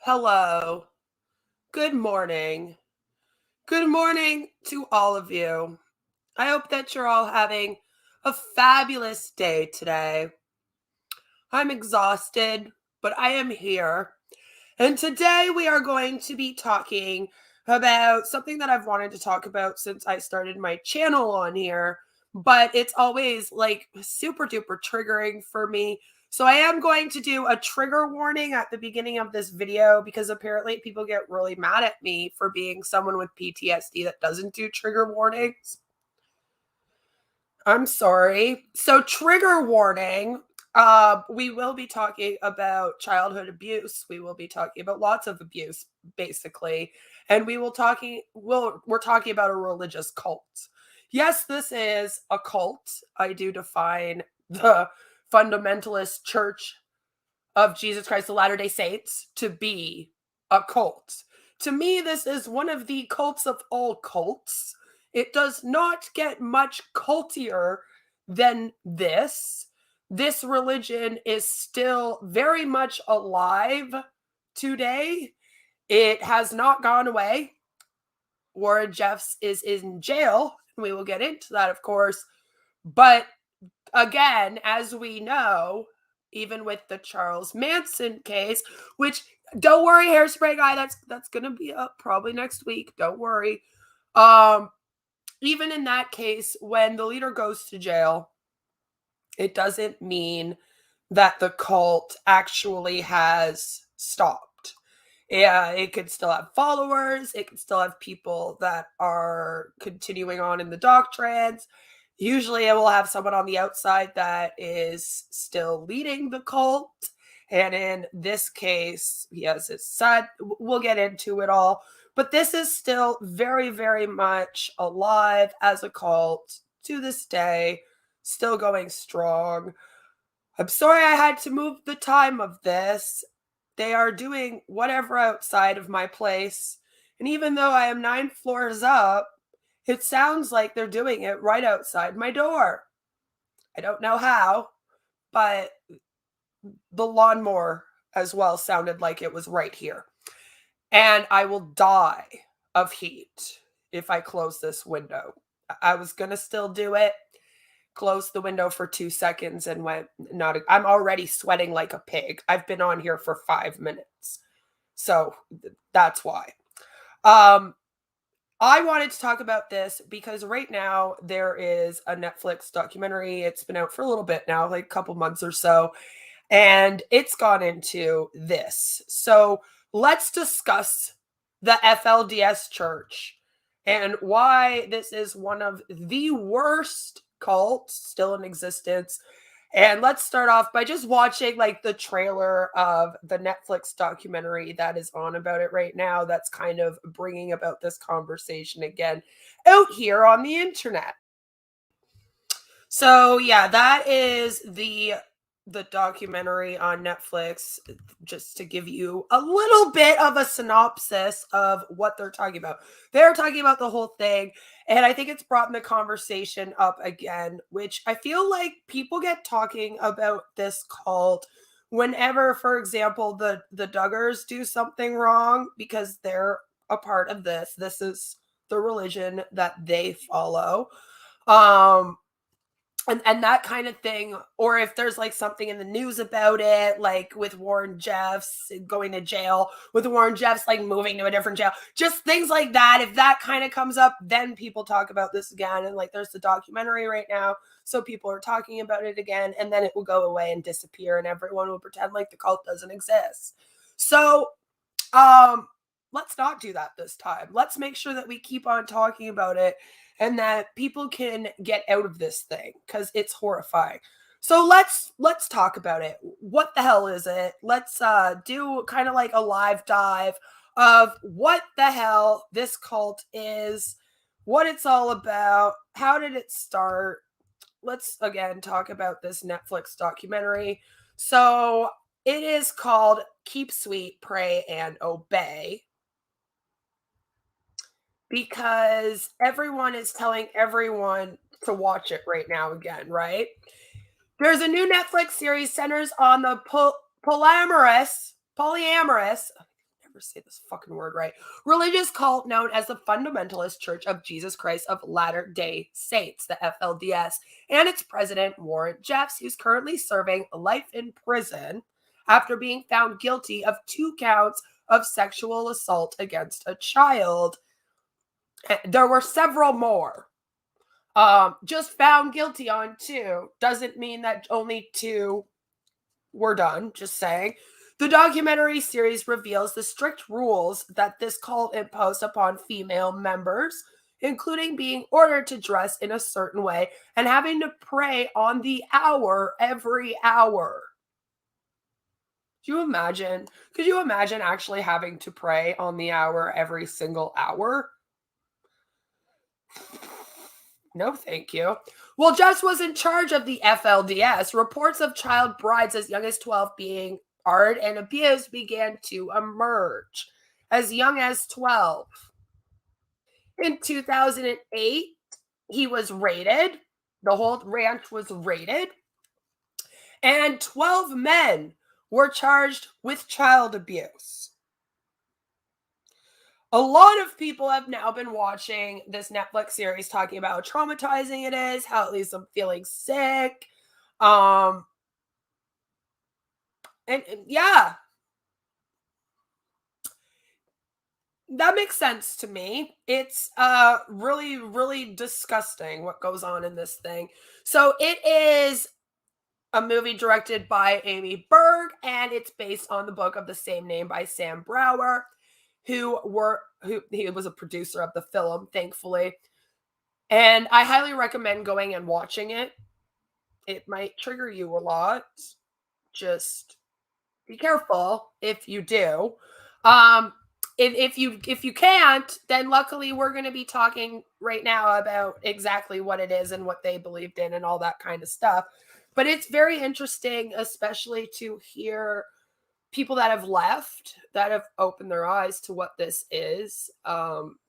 Hello. Good morning. Good morning to all of you. I hope that you're all having a fabulous day today. I'm exhausted, but I am here. And today we are going to be talking about something that I've wanted to talk about since I started my channel on here, but it's always like super duper triggering for me. So I am going to do a trigger warning at the beginning of this video because apparently people get really mad at me for being someone with PTSD that doesn't do trigger warnings. I'm sorry. So trigger warning. We will be talking about childhood abuse. We will be talking about lots of abuse, basically. And we're talking about a religious cult. Yes, this is a cult. I do define the fundamentalist Church of Jesus Christ of Latter-day Saints to be a cult. To me, this is one of the cults of all cults. It does not get much cultier than this. This religion is still very much alive today. It has not gone away. Warren Jeffs is in jail. We will get into that, of course. But again, as we know, even with the Charles Manson case, which don't worry, Hairspray guy, that's gonna be up probably next week. Don't worry. Even in that case, when the leader goes to jail, it doesn't mean that the cult actually has stopped. Yeah, it could still have followers. It could still have people that are continuing on in the doctrines. Usually it will have someone on the outside that is still leading the cult. And in this case, yes, it's sad. We'll get into it all. But this is still very, very much alive as a cult to this day, still going strong. I'm sorry I had to move the time of this. They are doing whatever outside of my place. And even though I am 9 floors up, it sounds like they're doing it right outside my door. I don't know how, but the lawnmower as well sounded like it was right here. And I will die of heat if I close this window. I was going to still do it. Closed the window for 2 seconds and went, I'm already sweating like a pig. I've been on here for 5 minutes. So that's why. I wanted to talk about this because right now there is a Netflix documentary. It's been out for a little bit now, like a couple months or so, and it's gone into this. So let's discuss the FLDS Church and why this is one of the worst cults still in existence. And let's start off by just watching like the trailer of the Netflix documentary that is on about it right now. That's kind of bringing about this conversation again out here on the internet. So yeah, that is the documentary on Netflix, just to give you a little bit of a synopsis of what they're talking about. They're talking about the whole thing, and I think it's brought the conversation up again, which I feel like people get talking about this cult whenever, for example, the Duggars do something wrong because they're a part of this. This is the religion that they follow. and that kind of thing, or if there's like something in the news about it, like with Warren Jeffs going to jail, with Warren Jeffs like moving to a different jail, just things like that. If that kind of comes up, then people talk about this again. And like there's the documentary right now, so people are talking about it again, and then it will go away and disappear, and everyone will pretend like the cult doesn't exist. So let's not do that this time. Let's make sure that we keep on talking about it and that people can get out of this thing, because it's horrifying. So let's talk about it. What the hell is it? Let's do kind of like a live dive of what the hell this cult is, what it's all about, how did it start. Let's again talk about this Netflix documentary. So it is called Keep Sweet, Pray, and Obey, because everyone is telling everyone to watch it right now again, right? There's a new Netflix series centers on the polyamorous, never say this fucking word right, religious cult known as the Fundamentalist Church of Jesus Christ of Latter-day Saints, the FLDS, and its president, Warren Jeffs, who's currently serving life in prison after being found guilty of 2 counts of sexual assault against a child. There were several more. Just found guilty on 2 doesn't mean that only 2 were done, just saying. The documentary series reveals the strict rules that this cult imposed upon female members, including being ordered to dress in a certain way and having to pray on the hour every hour. Could you imagine actually having to pray on the hour every single hour? No, thank you. Well, Jeffs was in charge of the FLDS. Reports of child brides as young as 12 being hard and abused began to emerge as young as 12. In 2008, he was raided. The whole ranch was raided, and 12 men were charged with child abuse. A lot of people have now been watching this Netflix series talking about how traumatizing it is, how it leaves them feeling sick. And yeah, that makes sense to me. It's really, really disgusting what goes on in this thing. So it is a movie directed by Amy Berg, and it's based on the book of the same name by Sam Brower, who he was a producer of the film, thankfully. And I highly recommend going and watching it. It might trigger you a lot. Just be careful if you do. If you can't, then luckily we're going to be talking right now about exactly what it is and what they believed in and all that kind of stuff. But it's very interesting, especially to hear people that have left, that have opened their eyes to what this is,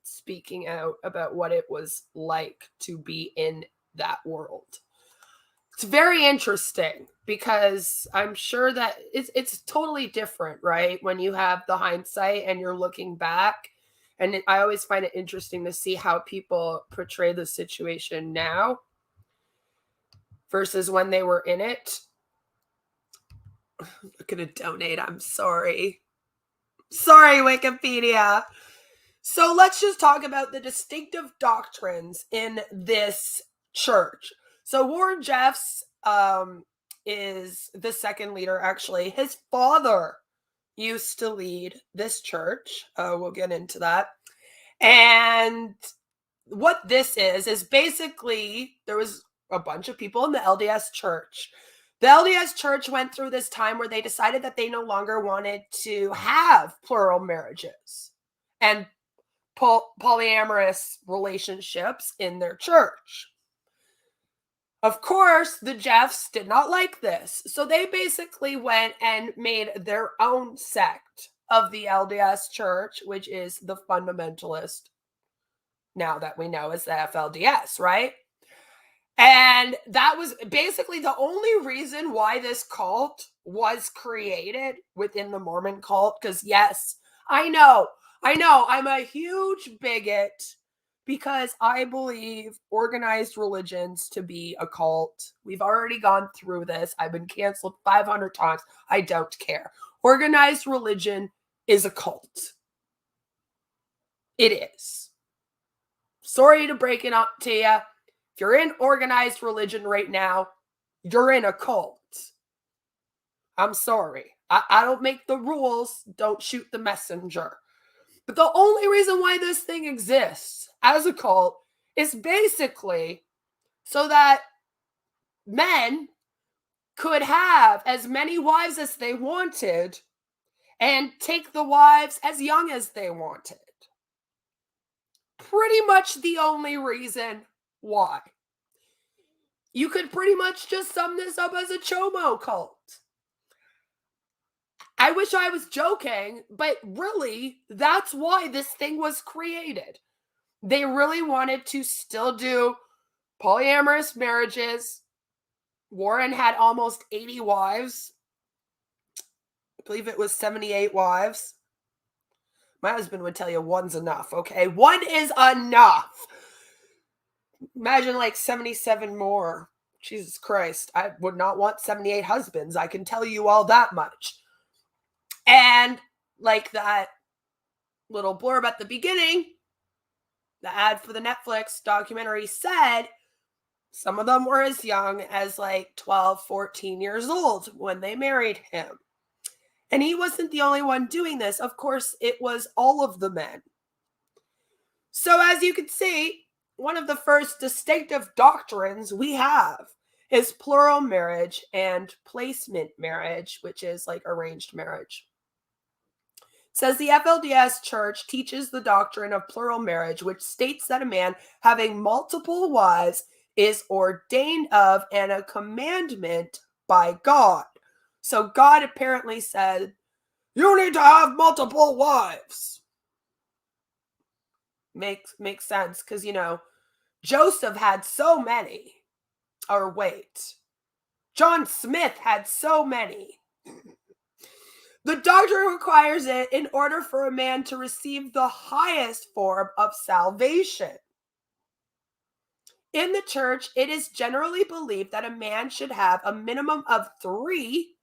speaking out about what it was like to be in that world. It's very interesting because I'm sure that it's totally different, right? When you have the hindsight and you're looking back. And I always find it interesting to see how people portray the situation now versus when they were in it. I'm not going to donate. I'm sorry. Sorry, Wikipedia. So let's just talk about the distinctive doctrines in this church. So Warren Jeffs is the second leader, actually. His father used to lead this church. We'll get into that. And what this is basically there was a bunch of people in the LDS church. The LDS church went through this time where they decided that they no longer wanted to have plural marriages and polyamorous relationships in their church. Of course, the Jeffs did not like this. So they basically went and made their own sect of the LDS church, which is the fundamentalist, now that we know as the FLDS, right? And that was basically the only reason why this cult was created within the Mormon cult. Because yes, I know, I'm a huge bigot because I believe organized religions to be a cult. We've already gone through this. I've been canceled 500 times. I don't care. Organized religion is a cult. It is. Sorry to break it up to you. If you're in organized religion right now, you're in a cult. I'm sorry. I don't make the rules. Don't shoot the messenger. But the only reason why this thing exists as a cult is basically so that men could have as many wives as they wanted and take the wives as young as they wanted. Pretty much the only reason why. You could pretty much just sum this up as a chomo cult. I wish I was joking, but really, that's why this thing was created. They really wanted to still do polyamorous marriages. Warren had almost 80 wives. I believe it was 78 wives. My husband would tell you one's enough, okay? One is enough. Imagine like 77 more. Jesus Christ. I would not want 78 husbands. I can tell you all that much. And like that little blurb at the beginning, the ad for the Netflix documentary said, some of them were as young as like 12, 14 years old when they married him. And he wasn't the only one doing this. Of course, it was all of the men. So as you can see, one of the first distinctive doctrines we have is plural marriage and placement marriage, which is like arranged marriage. It says the FLDS Church teaches the doctrine of plural marriage, which states that a man having multiple wives is ordained of and a commandment by God. So God apparently said, you need to have multiple wives. Makes sense, because, you know, Joseph had so many. Or wait, John Smith had so many. The doctrine requires it in order for a man to receive the highest form of salvation. In the church, it is generally believed that a man should have a minimum of 3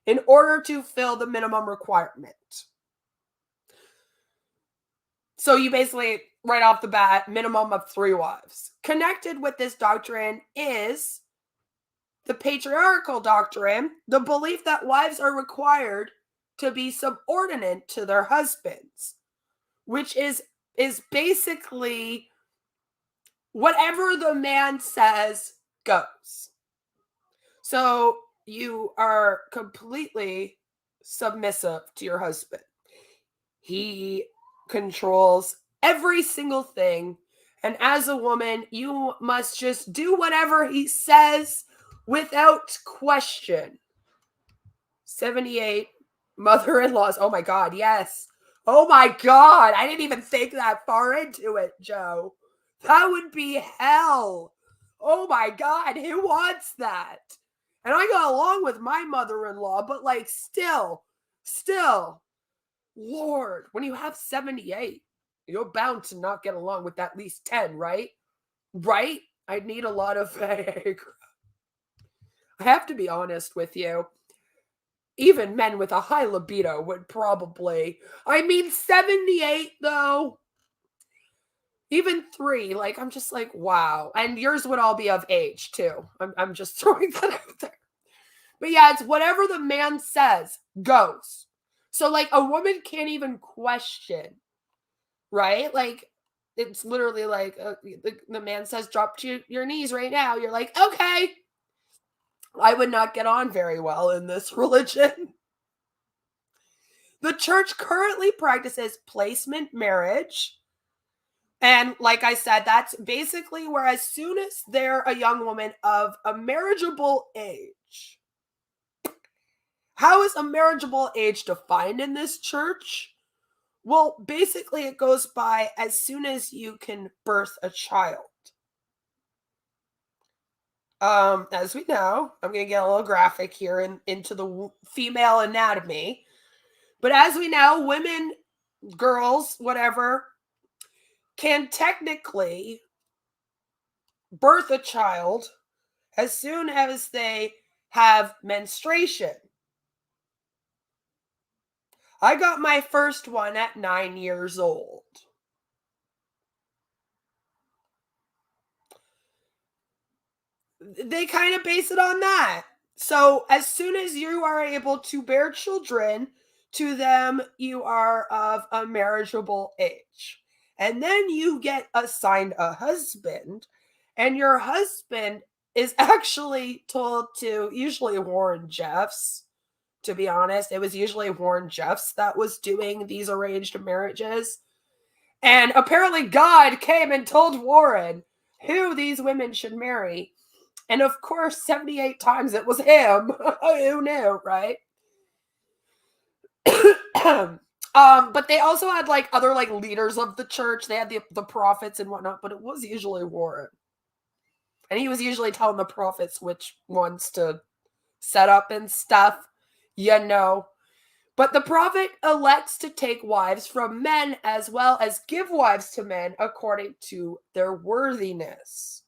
in order to fill the minimum requirement. So you basically, right off the bat, minimum of 3 wives. Connected with this doctrine is the patriarchal doctrine, the belief that wives are required to be subordinate to their husbands, which is basically whatever the man says goes. So you are completely submissive to your husband. He controls every single thing. And as a woman, you must just do whatever he says without question. 78 mother-in-laws. Oh my God, yes. Oh my God. I didn't even think that far into it, Joe. That would be hell. Oh my God, who wants that? And I got along with my mother-in-law, but like still, Lord, when you have 78, you're bound to not get along with at least 10, right? Right? I'd need a lot of Viagra. I have to be honest with you. Even men with a high libido would probably, 78 though. Even 3, like, I'm just like, wow. And yours would all be of age too. I'm just throwing that out there. But yeah, it's whatever the man says goes. So like a woman can't even question, right? Like it's literally like the man says, drop to your knees right now. You're like, okay. I would not get on very well in this religion. The church currently practices placement marriage. And like I said, that's basically where as soon as they're a young woman of a marriageable age. How is a marriageable age defined in this church? Well, basically it goes by as soon as you can birth a child. As we know, I'm going to get a little graphic here into the female anatomy. But as we know, women, girls, whatever, can technically birth a child as soon as they have menstruation. I got my first one at 9 years old. They kind of base it on that. So as soon as you are able to bear children, to them you are of a marriageable age. And then you get assigned a husband, and your husband is actually told to, usually Warren Jeffs, to be honest. It was usually Warren Jeffs that was doing these arranged marriages. And apparently God came and told Warren who these women should marry. And of course, 78 times it was him. Who knew, right? But they also had like other like leaders of the church. They had the prophets and whatnot, but it was usually Warren. And he was usually telling the prophets which ones to set up and stuff, you know. But the prophet elects to take wives from men as well as give wives to men according to their worthiness.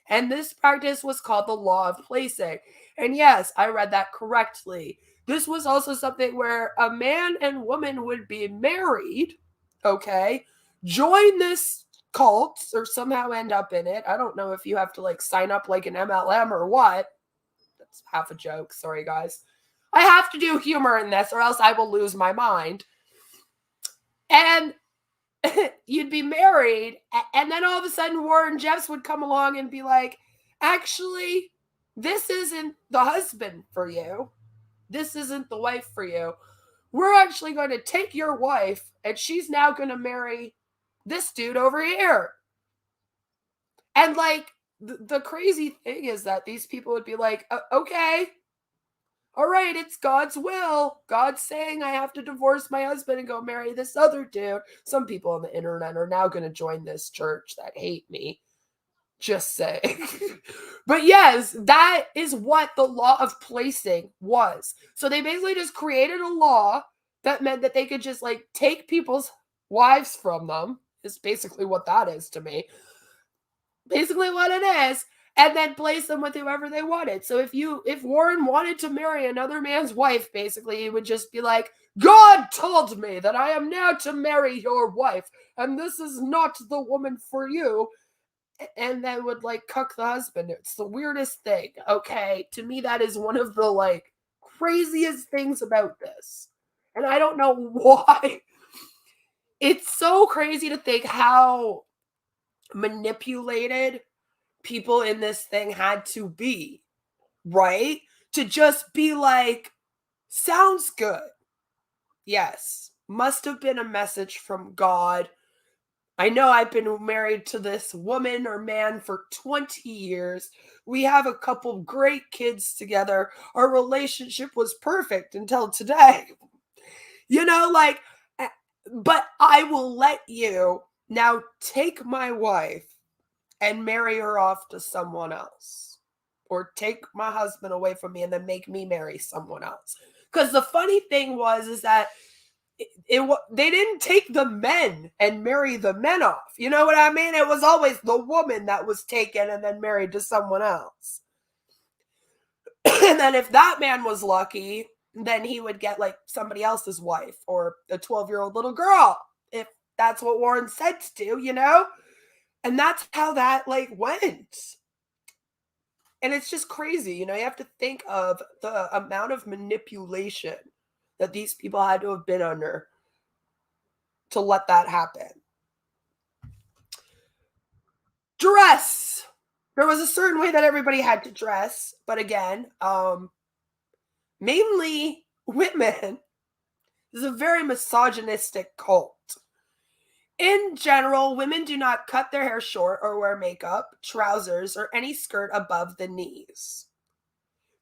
And this practice was called the law of placing. And yes, I read that correctly. This was also something where a man and woman would be married, okay, join this cult or somehow end up in it. I don't know if you have to like sign up like an MLM or what. That's half a joke. Sorry, guys. I have to do humor in this or else I will lose my mind. And you'd be married, and then all of a sudden Warren Jeffs would come along and be like, actually, this isn't the husband for you. This isn't the wife for you. We're actually going to take your wife, and she's now going to marry this dude over here. And like, the crazy thing is that these people would be like, okay, all right, it's God's will. God's saying I have to divorce my husband and go marry this other dude. Some people on the internet are now going to join this church that hate me. Just saying. But yes, that is what the law of placing was. So they basically just created a law that meant that they could just like take people's wives from them. Is basically what that is to me. Basically what it is. And then place them with whoever they wanted. So if Warren wanted to marry another man's wife, basically, he would just be like, God told me that I am now to marry your wife, and this is not the woman for you. And then would like cuck the husband. It's the weirdest thing. Okay. To me, that is one of the like craziest things about this. And I don't know why. It's so crazy to think how manipulated people in this thing had to be, right? To just be like, sounds good. Yes, must have been a message from God. I know I've been married to this woman or man for 20 years. We have a couple great kids together. Our relationship was perfect until today. You know, like, but I will let you now take my wife and marry her off to someone else, or take my husband away from me and then make me marry someone else. Because the funny thing is that they didn't take the men and marry the men off. You know what I mean? It was always the woman that was taken and then married to someone else. And then if that man was lucky, then he would get like somebody else's wife or a 12-year-old little girl, if that's what Warren said to do, you know? And that's how that like went. And it's just crazy. You know, you have to think of the amount of manipulation that these people had to have been under to let that happen. Dress. There was a certain way that everybody had to dress, but again, mainly women. This is a very misogynistic cult. In general, women do not cut their hair short or wear makeup, trousers, or any skirt above the knees.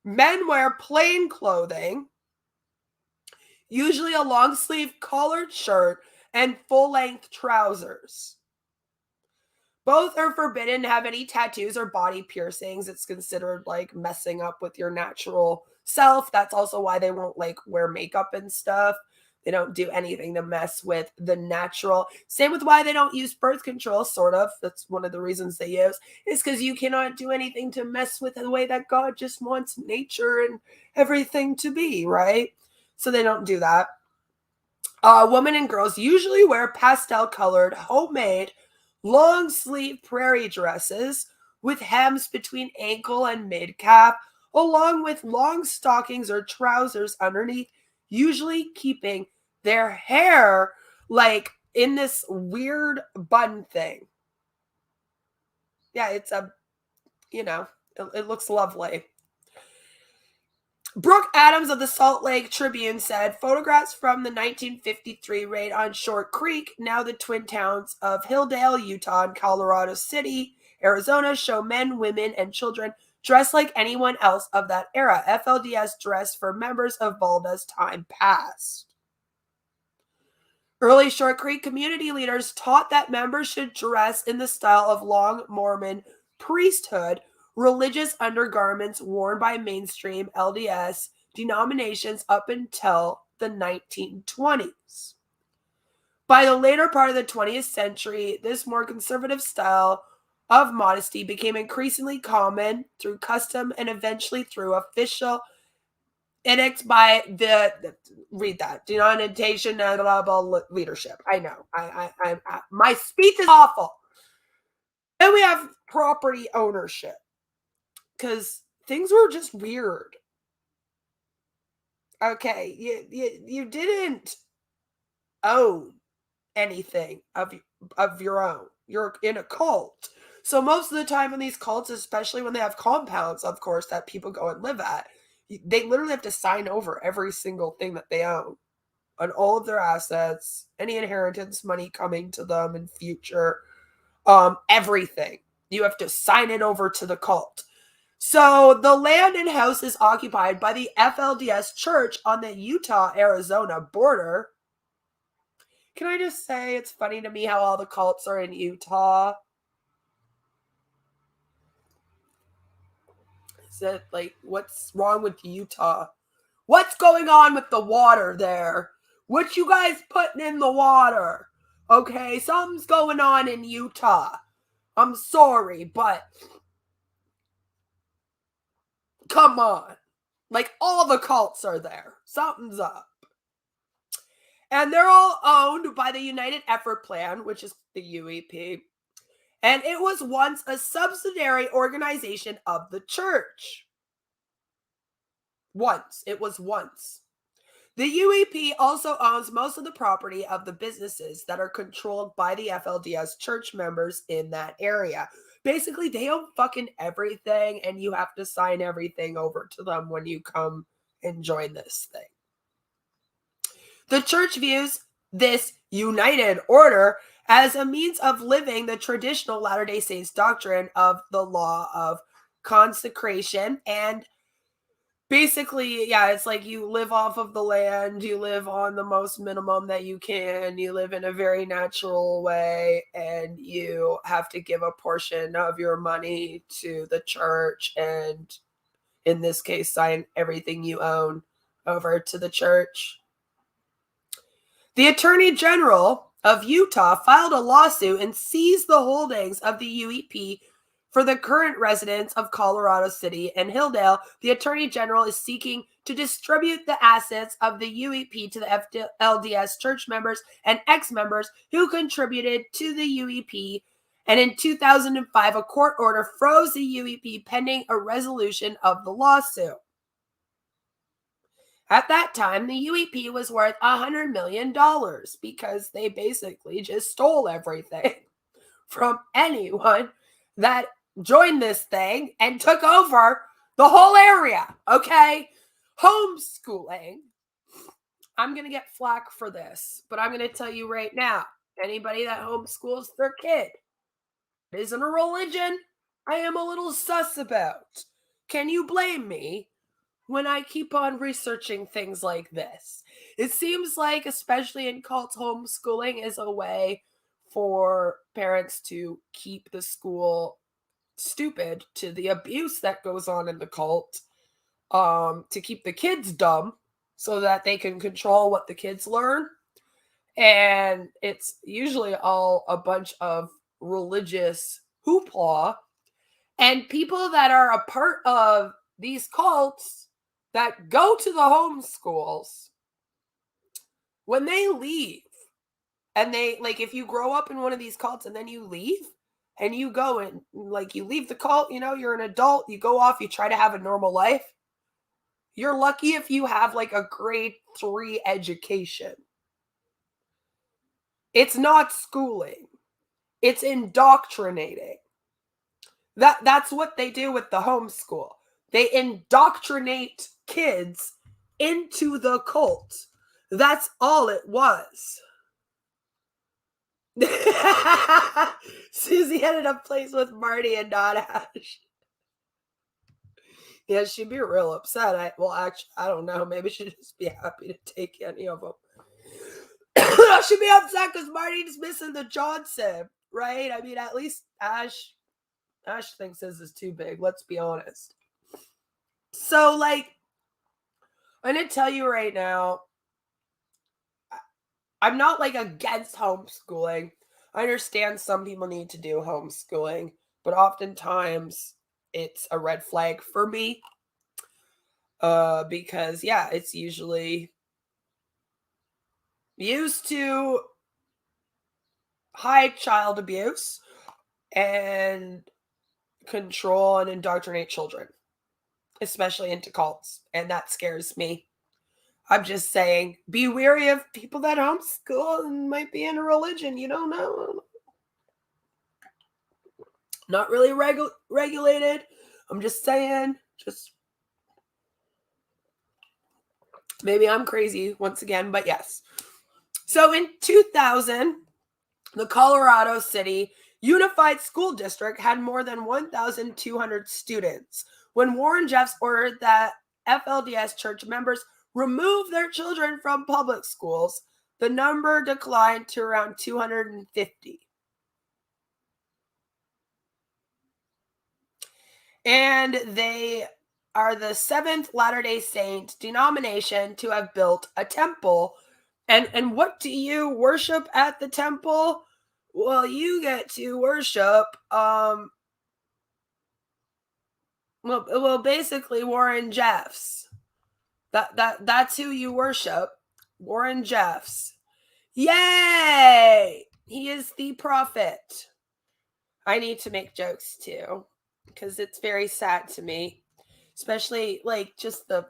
Men wear plain clothing, usually a long sleeve collared shirt and full length trousers. Both are forbidden to have any tattoos or body piercings. It's considered like messing up with your natural self. That's also why they won't like wear makeup and stuff. They don't do anything to mess with the natural. Same with why they don't use birth control, sort of. That's one of the reasons they use, is because you cannot do anything to mess with the way that God just wants nature and everything to be, right? So they don't do that. Women and girls usually wear pastel-colored, homemade, long-sleeve prairie dresses with hems between ankle and mid-calf, along with long stockings or trousers underneath, usually keeping their hair like in this weird bun thing. Yeah, it's it looks lovely. Brooke Adams of the Salt Lake Tribune said photographs from the 1953 raid on Short Creek, now the twin towns of Hildale, Utah, and Colorado City, Arizona, show men, women, and children dressed like anyone else of that era. FLDS dressed for members of Balda's time past. Early Short Creek community leaders taught that members should dress in the style of long Mormon priesthood, religious undergarments worn by mainstream LDS denominations up until the 1920s. By the later part of the 20th century, this more conservative style of modesty became increasingly common through custom and eventually through official edicts by the read that denomination leadership. I know. I my speech is awful. Then we have property ownership, because things were just weird. Okay, you didn't own anything of your own. You're in a cult. So most of the time in these cults, especially when they have compounds, of course, that people go and live at, they literally have to sign over every single thing that they own on all of their assets, any inheritance money coming to them in future, everything. You have to sign it over to the cult. So the land and house is occupied by the FLDS Church on the Utah-Arizona border. Can I just say it's funny to me how all the cults are in Utah? Is it like, what's wrong with Utah? What's going on with the water there? What you guys putting in the water? Okay, something's going on in Utah. I'm sorry, but come on. Like, all the cults are there. Something's up. And they're all owned by the United Effort Plan, which is the UEP. And it was once a subsidiary organization of the church. It was once. The UEP also owns most of the property of the businesses that are controlled by the FLDS church members in that area. Basically, they own fucking everything, and you have to sign everything over to them when you come and join this thing. The church views this united order as a means of living the traditional Latter-day Saints doctrine of the law of consecration. And basically, yeah, it's like you live off of the land, you live on the most minimum that you can, you live in a very natural way, and you have to give a portion of your money to the church, and in this case, sign everything you own over to the church. The Attorney General of Utah filed a lawsuit and seized the holdings of the UEP for the current residents of Colorado City and Hildale. The Attorney General is seeking to distribute the assets of the UEP to the FLDS church members and ex-members who contributed to the UEP. And in 2005, a court order froze the UEP pending a resolution of the lawsuit. At that time, the UEP was worth $100 million because they basically just stole everything from anyone that joined this thing and took over the whole area, okay? Homeschooling. I'm going to get flack for this, but I'm going to tell you right now, anybody that homeschools their kid, it isn't a religion I am a little sus about. Can you blame me when I keep on researching things like this? It seems like, especially in cults, homeschooling is a way for parents to keep the school stupid to the abuse that goes on in the cult, to keep the kids dumb, so that they can control what the kids learn. And it's usually all a bunch of religious hoopla. And people that are a part of these cults that go to the homeschools, when they leave, and they, like, if you grow up in one of these cults and then you leave and you go and, like, you leave the cult, you're an adult, you go off, you try to have a normal life. You're lucky if you have like a grade 3 education. It's not schooling. It's indoctrinating. That's what they do with the homeschool. They indoctrinate kids into the cult. That's all it was. Susie ended up placed with Marty and not Ash. Yeah, she'd be real upset. Actually, I don't know. Maybe she'd just be happy to take any of them. She'd be upset because Marty's missing the Johnson, right? I mean, at least Ash thinks his is too big. Let's be honest. So, like, I'm going to tell you right now, I'm not like against homeschooling. I understand some people need to do homeschooling, but oftentimes it's a red flag for me. Because yeah, it's usually used to hide child abuse and control and indoctrinate children, especially into cults. And that scares me. I'm just saying, be wary of people that homeschool and might be in a religion. You don't know. Not really regulated. I'm just saying, maybe I'm crazy once again, but yes. So in 2000, the Colorado City Unified School District had more than 1,200 students when Warren Jeffs ordered that FLDS church members remove their children from public schools. The number declined to around 250. And they are the Seventh Latter-day Saint denomination to have built a temple. And what do you worship at the temple? Well, you get to worship well basically Warren Jeffs. That's who you worship. Warren Jeffs. Yay! He is the prophet. I need to make jokes too, because it's very sad to me. Especially like just the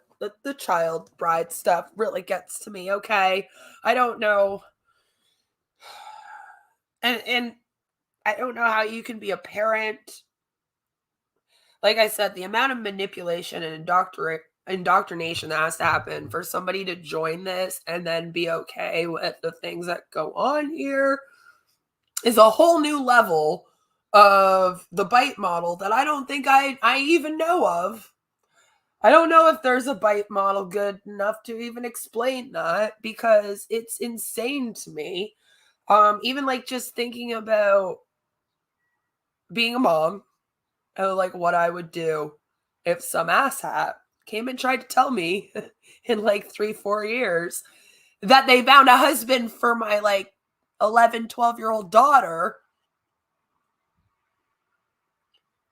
child bride stuff really gets to me, okay? I don't know. And I don't know how you can be a parent. Like I said, the amount of manipulation and indoctrination that has to happen for somebody to join this and then be okay with the things that go on here is a whole new level of the bite model that I don't think I even know of. I don't know if there's a bite model good enough to even explain that, because it's insane to me. Even like just thinking about being a mom, like what I would do if some asshat came and tried to tell me in like 3-4 years that they found a husband for my like 11, 12-year-old daughter.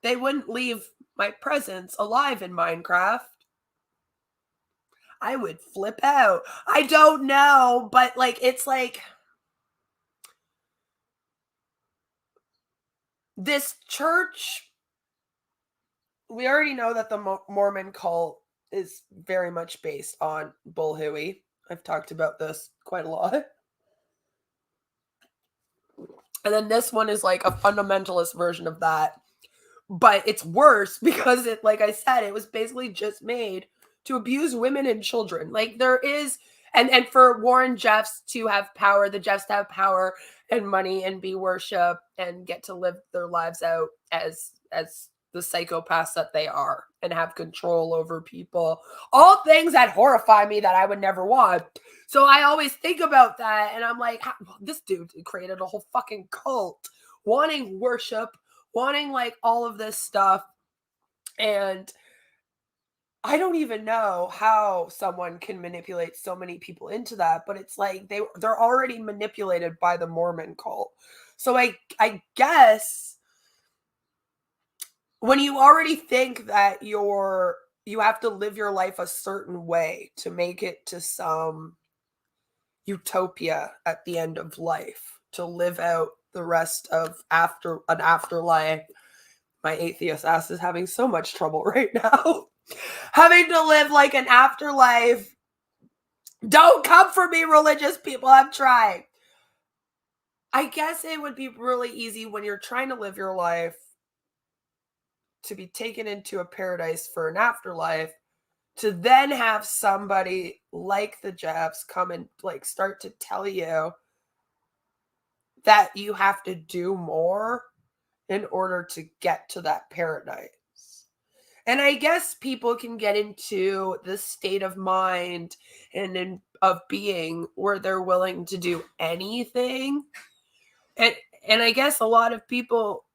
They wouldn't leave my presence alive in Minecraft. I would flip out. I don't know, but like, it's like this church. We already know that the Mormon cult is very much based on bull hooey. I've talked about this quite a lot. And then this one is like a fundamentalist version of that. But it's worse because it, like I said, it was basically just made to abuse women and children. Like there is, and for Warren Jeffs to have power, the Jeffs to have power and money and be worshipped and get to live their lives out as the psychopaths that they are and have control over people. All things that horrify me that I would never want. So I always think about that and I'm like, this dude created a whole fucking cult wanting worship, wanting like all of this stuff. And I don't even know how someone can manipulate so many people into that, but it's like they're already manipulated by the Mormon cult. So I guess when you already think that you have to live your life a certain way to make it to some utopia at the end of life, to live out the rest of an afterlife. My atheist ass is having so much trouble right now. Having to live like an afterlife. Don't come for me, religious people. I'm trying. I guess it would be really easy when you're trying to live your life to be taken into a paradise for an afterlife, to then have somebody like the Jeffs come and like start to tell you that you have to do more in order to get to that paradise. And I guess people can get into the state of mind of being where they're willing to do anything. And and I guess a lot of people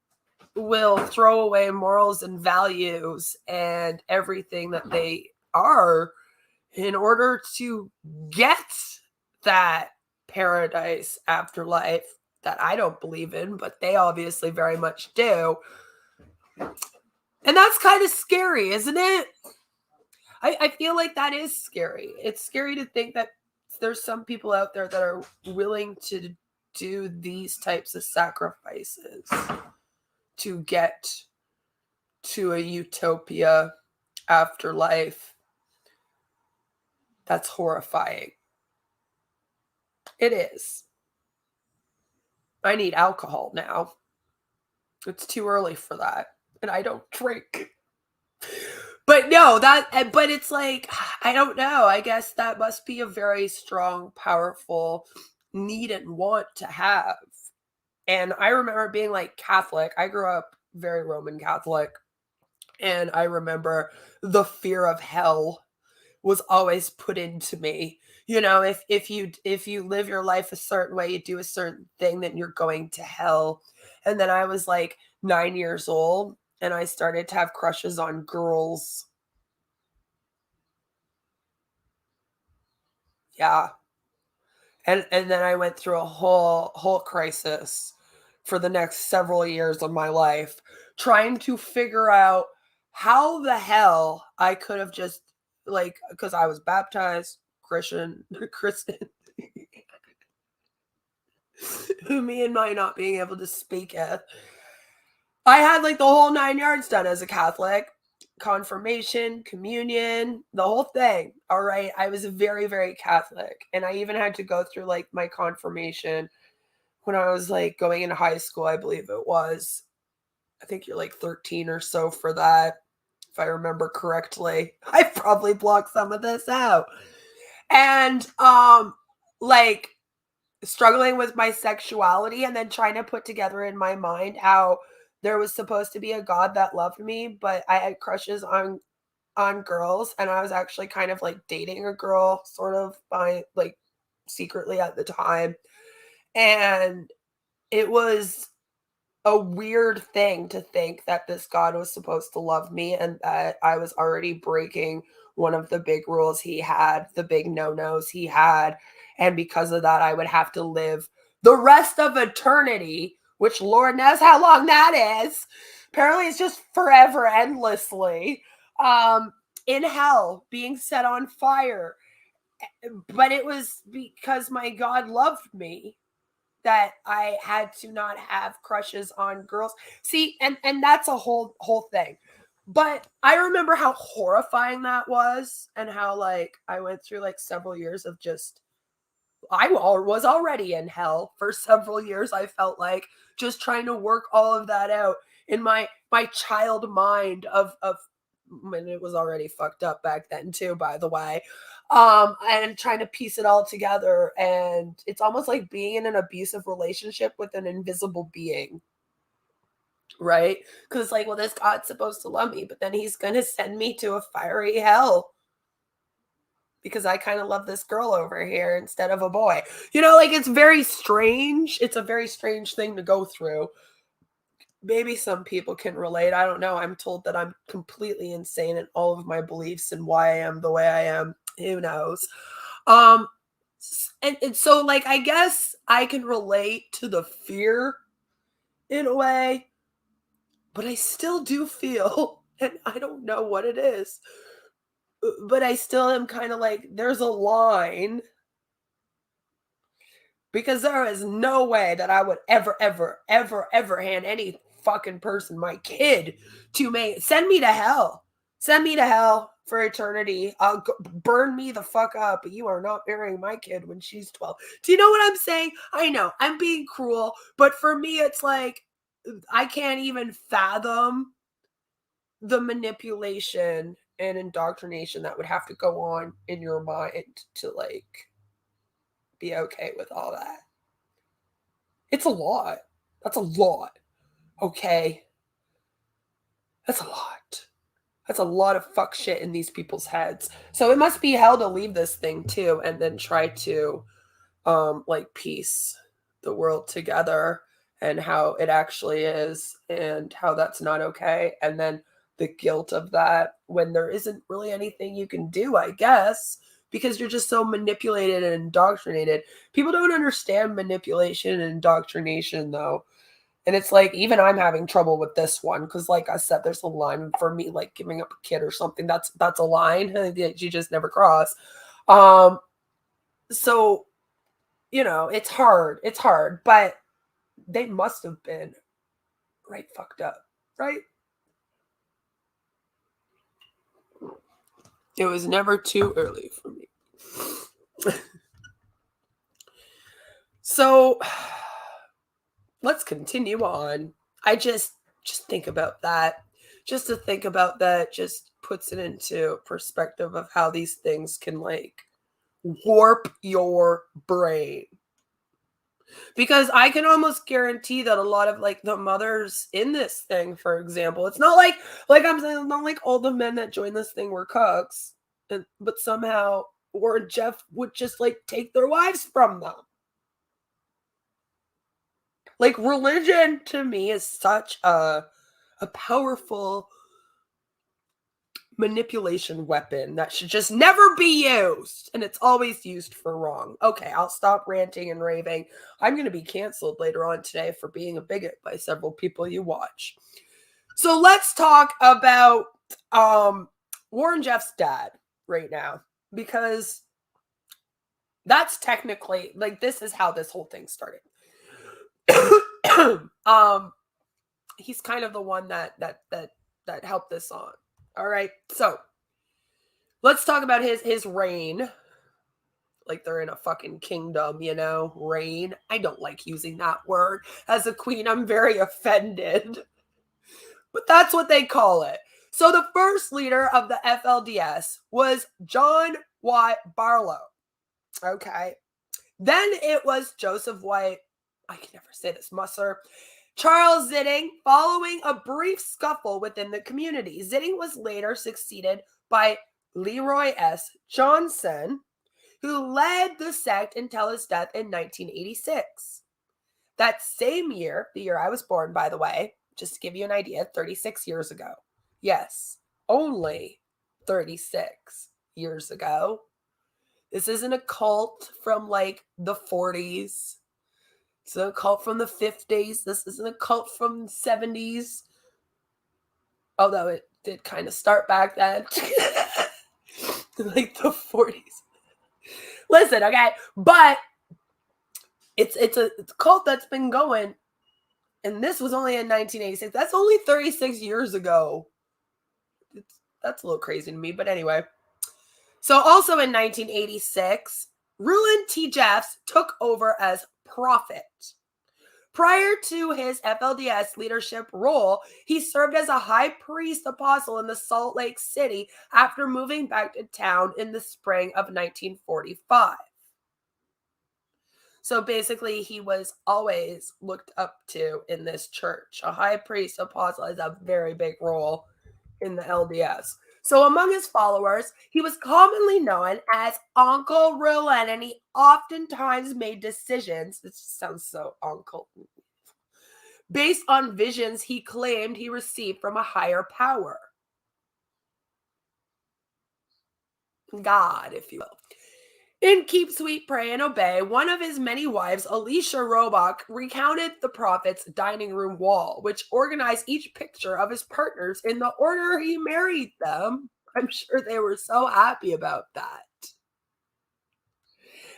will throw away morals and values and everything that they are in order to get that paradise afterlife that I don't believe in, but they obviously very much do. And that's kind of scary, isn't it? I feel like that is scary. It's scary to think that there's some people out there that are willing to do these types of sacrifices to get to a utopia afterlife. That's horrifying. It is. I need alcohol now. It's too early for that. And I don't drink. But no, but it's like, I don't know. I guess that must be a very strong, powerful need and want to have. And I remember being like Catholic. I grew up very Roman Catholic. And I remember the fear of hell was always put into me. You know, if you live your life a certain way, you do a certain thing, then you're going to hell. And then I was like 9 years old and I started to have crushes on girls. Yeah. And then I went through a whole crisis for the next several years of my life trying to figure out how the hell I could have just like, because I was baptized Christian, who me and my not being able to speak at. I had like the whole 9 yards done as a Catholic. Confirmation, communion, the whole thing. All right. I was very, very Catholic. And I even had to go through like my confirmation when I was like going into high school, I believe it was. I think you're like 13 or so for that, if I remember correctly. I probably blocked some of this out. And like struggling with my sexuality and then trying to put together in my mind how there was supposed to be a God that loved me, but I had crushes on girls, and I was actually kind of like dating a girl sort of by like secretly at the time. And it was a weird thing to think that this God was supposed to love me and that I was already breaking one of the big rules he had, the big no-nos he had. And because of that, I would have to live the rest of eternity, which Lord knows how long that is. Apparently, it's just forever, endlessly, in hell, being set on fire. But it was because my God loved me that I had to not have crushes on girls. See, and that's a whole thing. But I remember how horrifying that was and how like I went through like several years of just was already in hell for several years. I felt like just trying to work all of that out in my child mind of when it was already fucked up back then too, by the way. And trying to piece it all together. And it's almost like being in an abusive relationship with an invisible being. Right? Because it's like, well, this God's supposed to love me, but then he's gonna send me to a fiery hell because I kind of love this girl over here instead of a boy. You know, like it's very strange. It's a very strange thing to go through. maybe some people can relate. I don't know. I'm told that I'm completely insane in all of my beliefs and why I am the way I am. Who knows? Um, and so, like, I guess I can relate to the fear in a way, but I still do feel, and I don't know what it is, but I still am kind of like, there's a line, because there is no way that I would ever hand any fucking person my kid to me. Send me to hell. Send me to hell for eternity. Burn me the fuck up. But you are not marrying my kid when she's 12. Do you know what I'm saying? I know I'm being cruel, but for me, it's like I can't even fathom the manipulation and indoctrination that would have to go on in your mind to like be okay with all that. It's a lot. That's a lot. Okay. That's a lot. That's a lot of fuck shit in these people's heads. So it must be hell to leave this thing too and then try to like piece the world together and how it actually is and how that's not okay. And then the guilt of that when there isn't really anything you can do, I guess, because you're just so manipulated and indoctrinated. People don't understand manipulation and indoctrination though. And it's like, even I'm having trouble with this one because, like I said, there's a line for me, like giving up a kid or something. That's a line that you just never cross. So you know, it's hard. It's hard, but they must have been right fucked up, right? It was never too early for me. So let's continue on. I just think about that. Just to think about that just puts it into perspective of how these things can like warp your brain. Because I can almost guarantee that a lot of like the mothers in this thing, for example, it's not like I'm saying, not like all the men that joined this thing were cooks, but somehow Warren Jeff would just like take their wives from them. Like religion to me is such a powerful manipulation weapon that should just never be used, and it's always used for wrong. Okay, I'll stop ranting and raving. I'm going to be canceled later on today for being a bigot by several people you watch. So let's talk about Warren Jeffs' dad right now, because that's technically like, this is how this whole thing started. He's kind of the one that helped this on. All right, so let's talk about his reign. Like they're in a fucking kingdom, you know, reign. I don't like using that word. As a queen, I'm very offended. But that's what they call it. So the first leader of the FLDS was John Y. Barlow. Okay. Then it was Joseph White. I can never say this, Musser. Charles Zitting, following a brief scuffle within the community. Zitting was later succeeded by Leroy S. Johnson, who led the sect until his death in 1986. That same year, the year I was born, by the way, just to give you an idea, 36 years ago. Yes, only 36 years ago. This isn't a cult from like the 40s. It's a cult from the 50s. This isn't a cult from the 70s. Although it did kind of start back then. Like the 40s. Listen, okay? But it's a cult that's been going, and this was only in 1986. That's only 36 years ago. That's a little crazy to me, but anyway. So also in 1986, Rulon T. Jeffs took over as prophet. Prior to his FLDS leadership role, he served as a high priest apostle in the Salt Lake City after moving back to town in the spring of 1945. So basically, he was always looked up to in this church. A high priest apostle is a very big role in the LDS. So among his followers, he was commonly known as Uncle Rulon, and he oftentimes made decisions. This sounds so uncle. based on visions he claimed he received from a higher power. God, if you will. In Keep Sweet, Pray, and Obey, one of his many wives, Alicia Roebuck, recounted the prophet's dining room wall, which organized each picture of his partners in the order he married them. I'm sure they were so happy about that.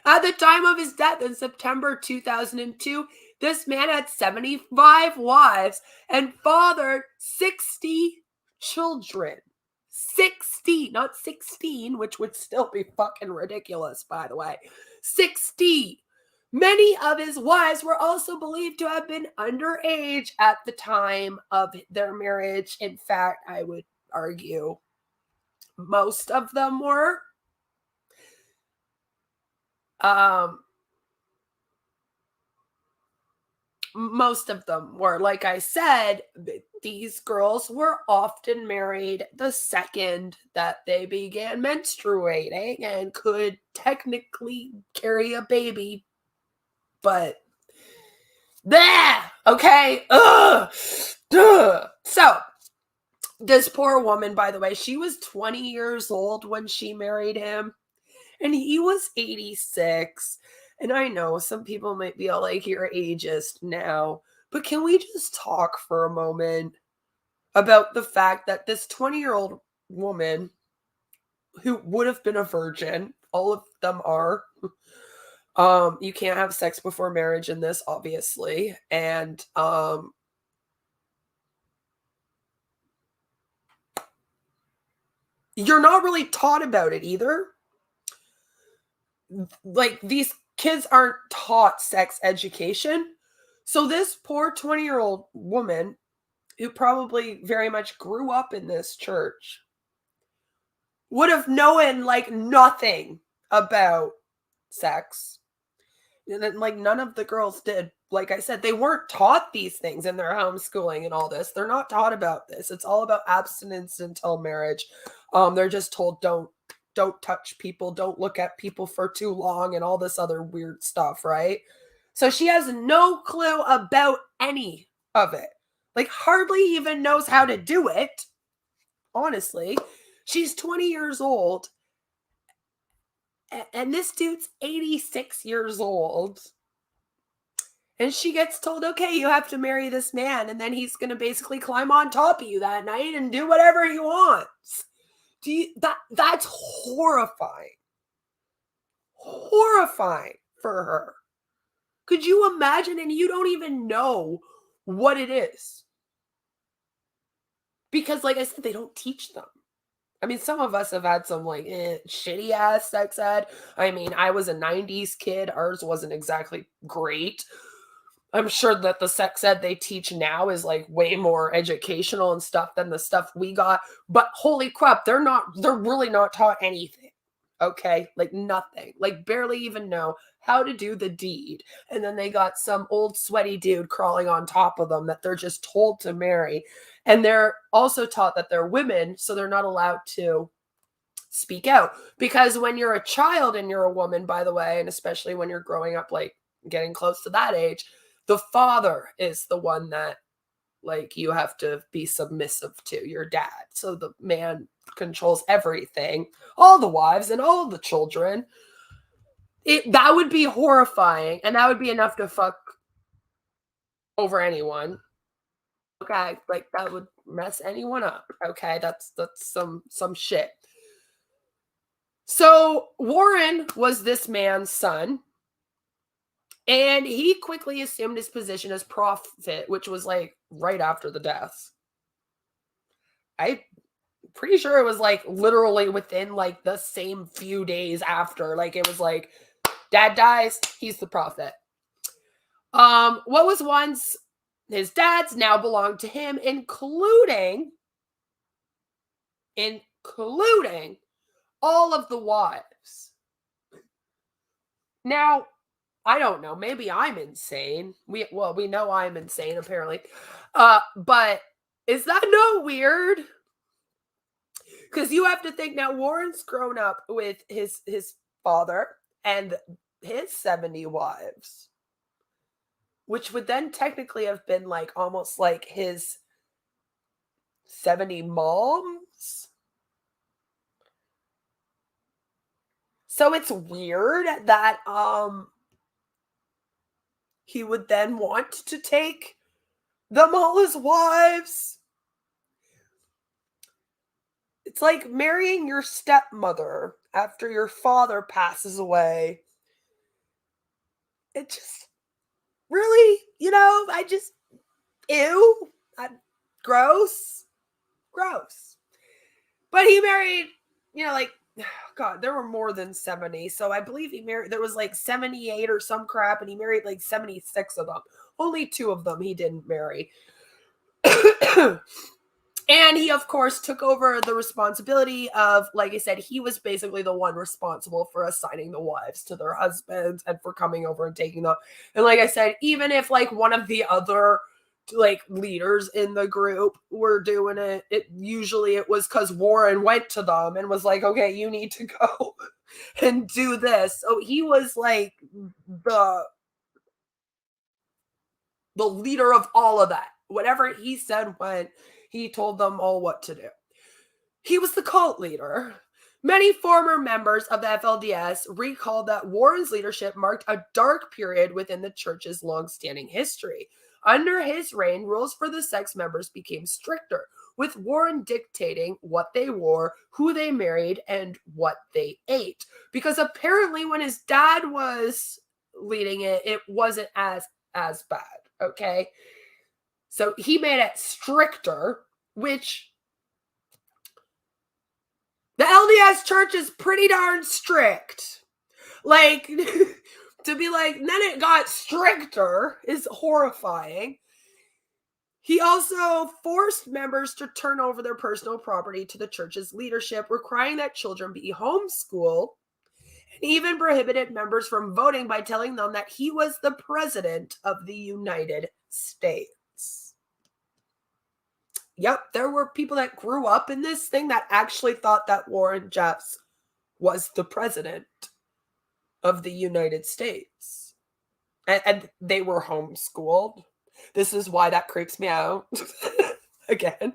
At the time of his death in September 2002, this man had 75 wives and fathered 60 children. 60, not 16, which would still be fucking ridiculous, by the way. 60. Many of his wives were also believed to have been underage at the time of their marriage. In fact, I would argue most of them were. Most of them were. Like I said, these girls were often married the second that they began menstruating and could technically carry a baby, but there, okay, duh. So this poor woman, by the way, she was 20 years old when she married him, and he was 86. And I know some people might be all like, you're ageist now, but can we just talk for a moment about the fact that this 20-year-old woman who would have been a virgin, all of them are, you can't have sex before marriage in this, obviously, and you're not really taught about it either. Like, these kids aren't taught sex education. So this poor 20-year-old woman who probably very much grew up in this church would have known like nothing about sex. And then, like, none of the girls did. Like I said, they weren't taught these things in their homeschooling and all this. They're not taught about this. It's all about abstinence until marriage. They're just told don't touch people, don't look at people for too long, and all this other weird stuff, right? So she has no clue about any of it. Like, hardly even knows how to do it. Honestly, she's 20 years old, and this dude's 86 years old. And she gets told, okay, you have to marry this man, and then he's going to basically climb on top of you that night and do whatever he wants. That's horrifying. Horrifying for her. Could you imagine? And you don't even know what it is. Because, like I said, they don't teach them. I mean, some of us have had some, like, shitty ass sex ed. I mean, I was a 90s kid. Ours wasn't exactly great. I'm sure that the sex ed they teach now is like way more educational and stuff than the stuff we got. But holy crap, they're really not taught anything. Okay? Like nothing. Like barely even know how to do the deed. And then they got some old sweaty dude crawling on top of them that they're just told to marry. And they're also taught that they're women, so they're not allowed to speak out. Because when you're a child and you're a woman, by the way, and especially when you're growing up, like getting close to that age, the father is the one that, like, you have to be submissive to, your dad. So the man controls everything, all the wives and all the children. That would be horrifying, and that would be enough to fuck over anyone. Okay, like that would mess anyone up. Okay, that's some shit. So Warren was this man's son. And he quickly assumed his position as prophet, which was like right after the deaths. I'm pretty sure it was like literally within like the same few days after. Like it was like, dad dies, he's the prophet. What was once his dad's now belonged to him, including all of the wives. Now, I don't know. Maybe I'm insane. We know I'm insane apparently. But is that no weird? Because you have to think now. Warren's grown up with his father and his 70 wives. which would then technically have been like almost like his 70 moms. So it's weird that he would then want to take them all as wives. It's like marrying your stepmother after your father passes away. It just really, ew, gross. But he married, like, God, there were more than 70. So I believe there was like 78 or some crap, and he married like 76 of them. Only 2 of them he didn't marry. And he, of course, took over the responsibility of, like I said, he was basically the one responsible for assigning the wives to their husbands and for coming over and taking them. And like I said, even if like one of the other like leaders in the group were doing it, it was because Warren went to them and was like, okay, you need to go and do this. So he was like the leader of all of that. Whatever he said went. He told them all what to do. He was the cult leader. Many former members of the FLDS recalled that Warren's leadership marked a dark period within the church's long-standing history. Under his reign, rules for the sex members became stricter, with Warren dictating what they wore, who they married, and what they ate. Because apparently when his dad was leading it, it wasn't as bad, okay? So he made it stricter, which the LDS church is pretty darn strict. Like, to be like, then it got stricter is horrifying. He also forced members to turn over their personal property to the church's leadership, requiring that children be homeschooled, and even prohibited members from voting by telling them that he was the president of the United States. Yep, there were people that grew up in this thing that actually thought that Warren Jeffs was the president of the United States. And they were homeschooled. This is why that creeps me out. Again.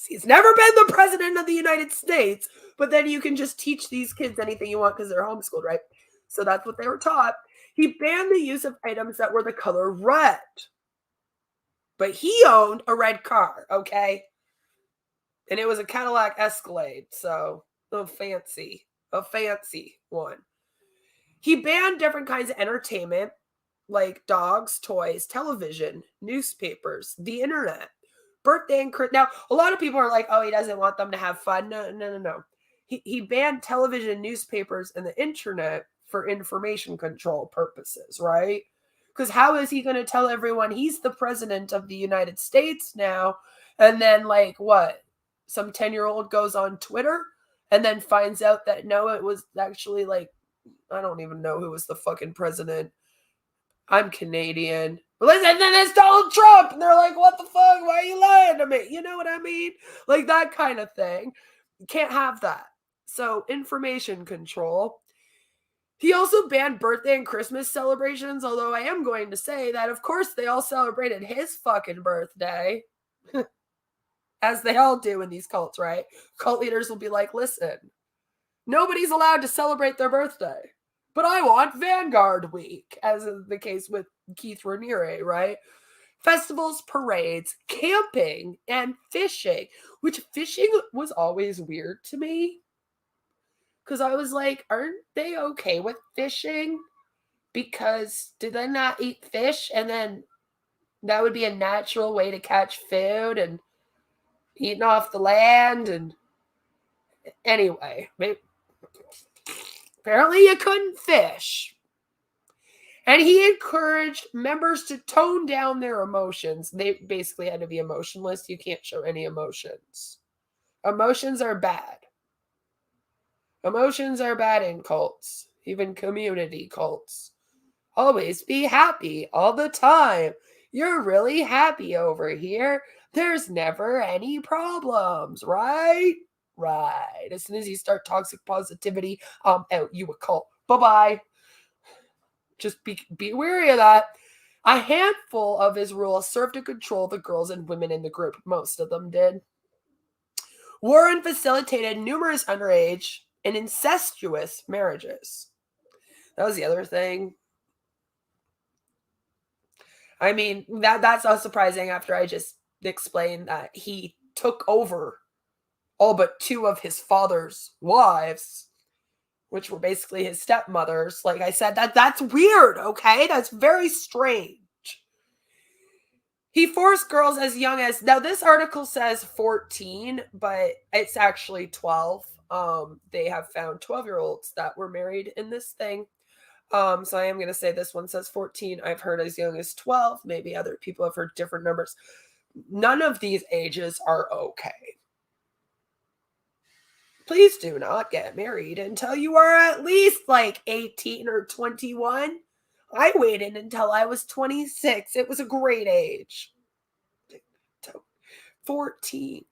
He's never been the president of the United States, but then you can just teach these kids anything you want because they're homeschooled, right? So that's what they were taught. He banned the use of items that were the color red. But he owned a red car, okay? And it was a Cadillac Escalade, so a fancy one. He banned different kinds of entertainment, like dogs, toys, television, newspapers, the internet, birthday and Christmas. Now, a lot of people are like, oh, he doesn't want them to have fun. No. He banned television, newspapers, and the internet for information control purposes, right? Because how is he going to tell everyone he's the president of the United States now? And then, like, what? Some 10-year-old goes on Twitter and then finds out that no, it was actually like, I don't even know who was the fucking president. I'm Canadian. Listen, then it's Donald Trump. And they're like, what the fuck? Why are you lying to me? You know what I mean? Like that kind of thing. You can't have that. So, information control. He also banned birthday and Christmas celebrations, although I am going to say that, of course, they all celebrated his fucking birthday. As they all do in these cults, right? Cult leaders will be like, listen, nobody's allowed to celebrate their birthday, but I want Vanguard Week, as is the case with Keith Raniere, right? Festivals, parades, camping, and fishing, which fishing was always weird to me. Because I was like, aren't they okay with fishing? Because do they not eat fish? And then that would be a natural way to catch food and eating off the land. And anyway, apparently you couldn't fish. And he encouraged members to tone down their emotions. They basically had to be emotionless. You can't show any emotions. Emotions are bad. Emotions are bad in cults, even community cults. Always be happy all the time. You're really happy over here. There's never any problems, right? Right. As soon as you start toxic positivity, I'm out. You a cult. Bye-bye. Just be wary of that. A handful of his rules served to control the girls and women in the group. Most of them did. Warren facilitated numerous underage and incestuous marriages. That was the other thing. I mean, that's not surprising after I just explained that he took over all but 2 of his father's wives, which were basically his stepmothers. Like I said, that's weird, okay? That's very strange. He forced girls as young as, now this article says 14, but it's actually 12. They have found 12-year-olds that were married in this thing. So I am going to say this one says 14. I've heard as young as 12. Maybe other people have heard different numbers. None of these ages are okay. Please do not get married until you are at least like 18 or 21. I waited until I was 26. It was a great age. 14.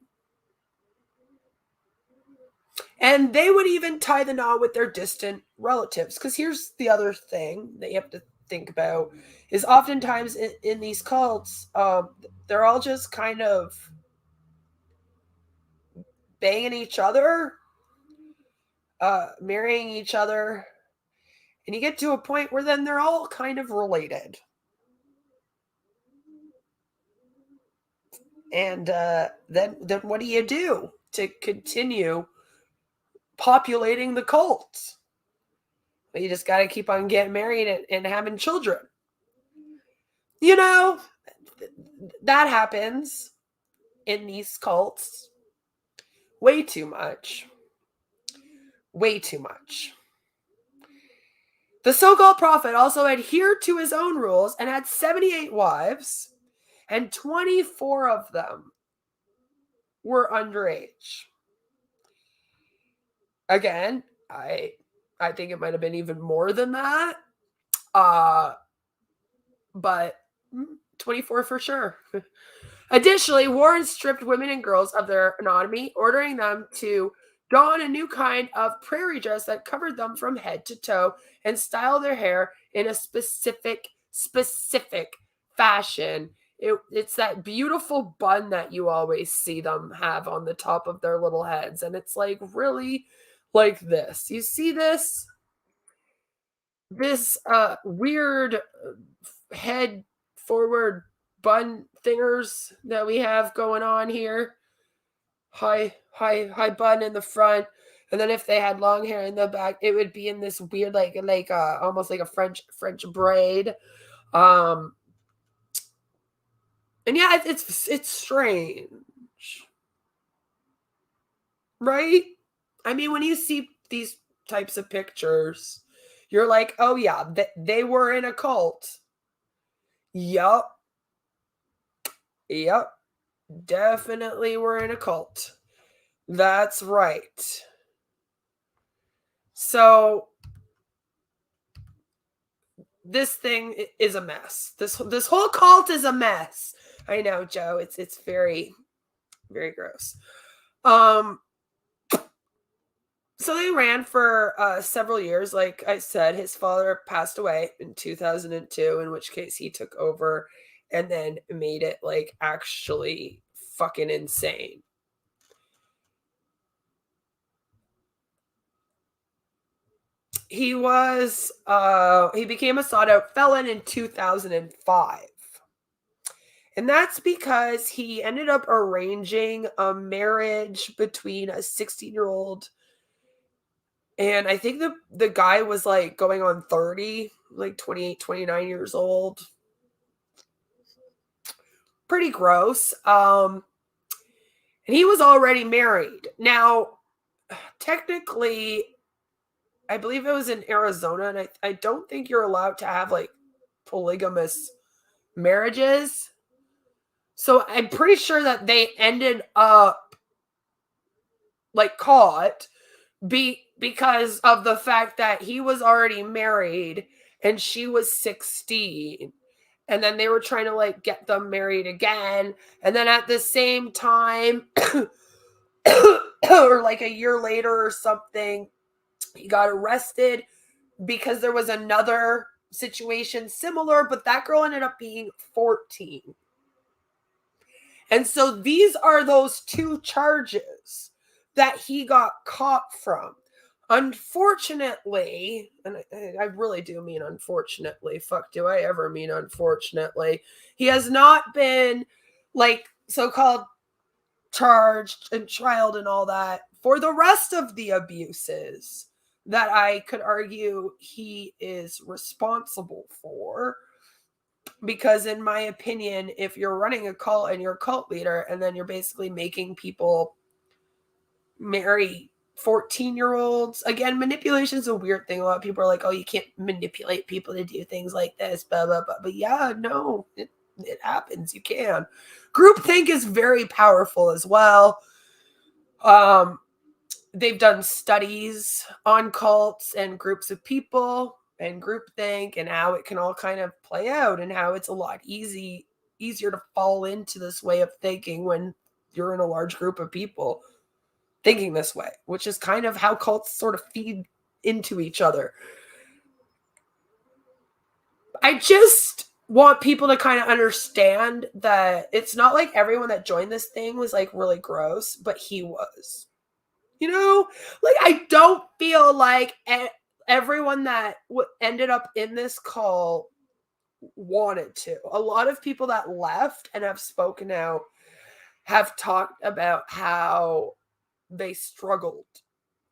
And they would even tie the knot with their distant relatives. Because here's the other thing that you have to think about is oftentimes in these cults, they're all just kind of banging each other, marrying each other. And you get to a point where then they're all kind of related. And then what do you do to continue populating the cults? Well, you just got to keep on getting married and having children. You know, that happens in these cults way too much. Way too much. The so-called prophet also adhered to his own rules and had 78 wives, and 24 of them were underage. Again, I think it might have been even more than that. But 24 for sure. Additionally, Warren stripped women and girls of their anatomy, ordering them to don a new kind of prairie dress that covered them from head to toe and style their hair in a specific fashion. It's that beautiful bun that you always see them have on the top of their little heads. And it's like really like this. You see this? This weird head forward bun thingers that we have going on here. High bun in the front, and then if they had long hair in the back, it would be in this weird like almost like a French braid. And yeah, it's strange, right? I mean, when you see these types of pictures, you're like, oh yeah, they were in a cult. Yup. Definitely were in a cult. That's right. So this thing is a mess. This whole cult is a mess. I know, Joe. It's very, very gross. So they ran for several years. Like I said, his father passed away in 2002, in which case he took over and then made it like actually fucking insane. He became a sought out felon in 2005. And that's because he ended up arranging a marriage between a 16-year-old, and I think the guy was like going on 30, like 28, 29 years old. Pretty gross. And he was already married. Now, technically, I believe it was in Arizona, and I don't think you're allowed to have like polygamous marriages. So I'm pretty sure that they ended up like caught because of the fact that he was already married and she was 16. And then they were trying to like get them married again. And then at the same time, or like a year later or something, he got arrested because there was another situation similar, but that girl ended up being 14. And so these are those two charges that he got caught from. Unfortunately, and I really do mean unfortunately, fuck do I ever mean unfortunately, he has not been like so-called charged and trialed and all that for the rest of the abuses that I could argue he is responsible for. Because in my opinion, if you're running a cult and you're a cult leader and then you're basically making people marry 14-year-olds, again, manipulation is a weird thing. A lot of people are like, oh, you can't manipulate people to do things like this, blah, blah, blah. But yeah, no, it happens. You can. Groupthink is very powerful as well. They've done studies on cults and groups of people and groupthink and how it can all kind of play out and how it's a lot easier to fall into this way of thinking when you're in a large group of people thinking this way, which is kind of how cults sort of feed into each other. I just want people to kind of understand that it's not like everyone that joined this thing was like really gross, but he was. You know, like I don't feel like everyone that ended up in this call wanted to. A lot of people that left and have spoken out have talked about how they struggled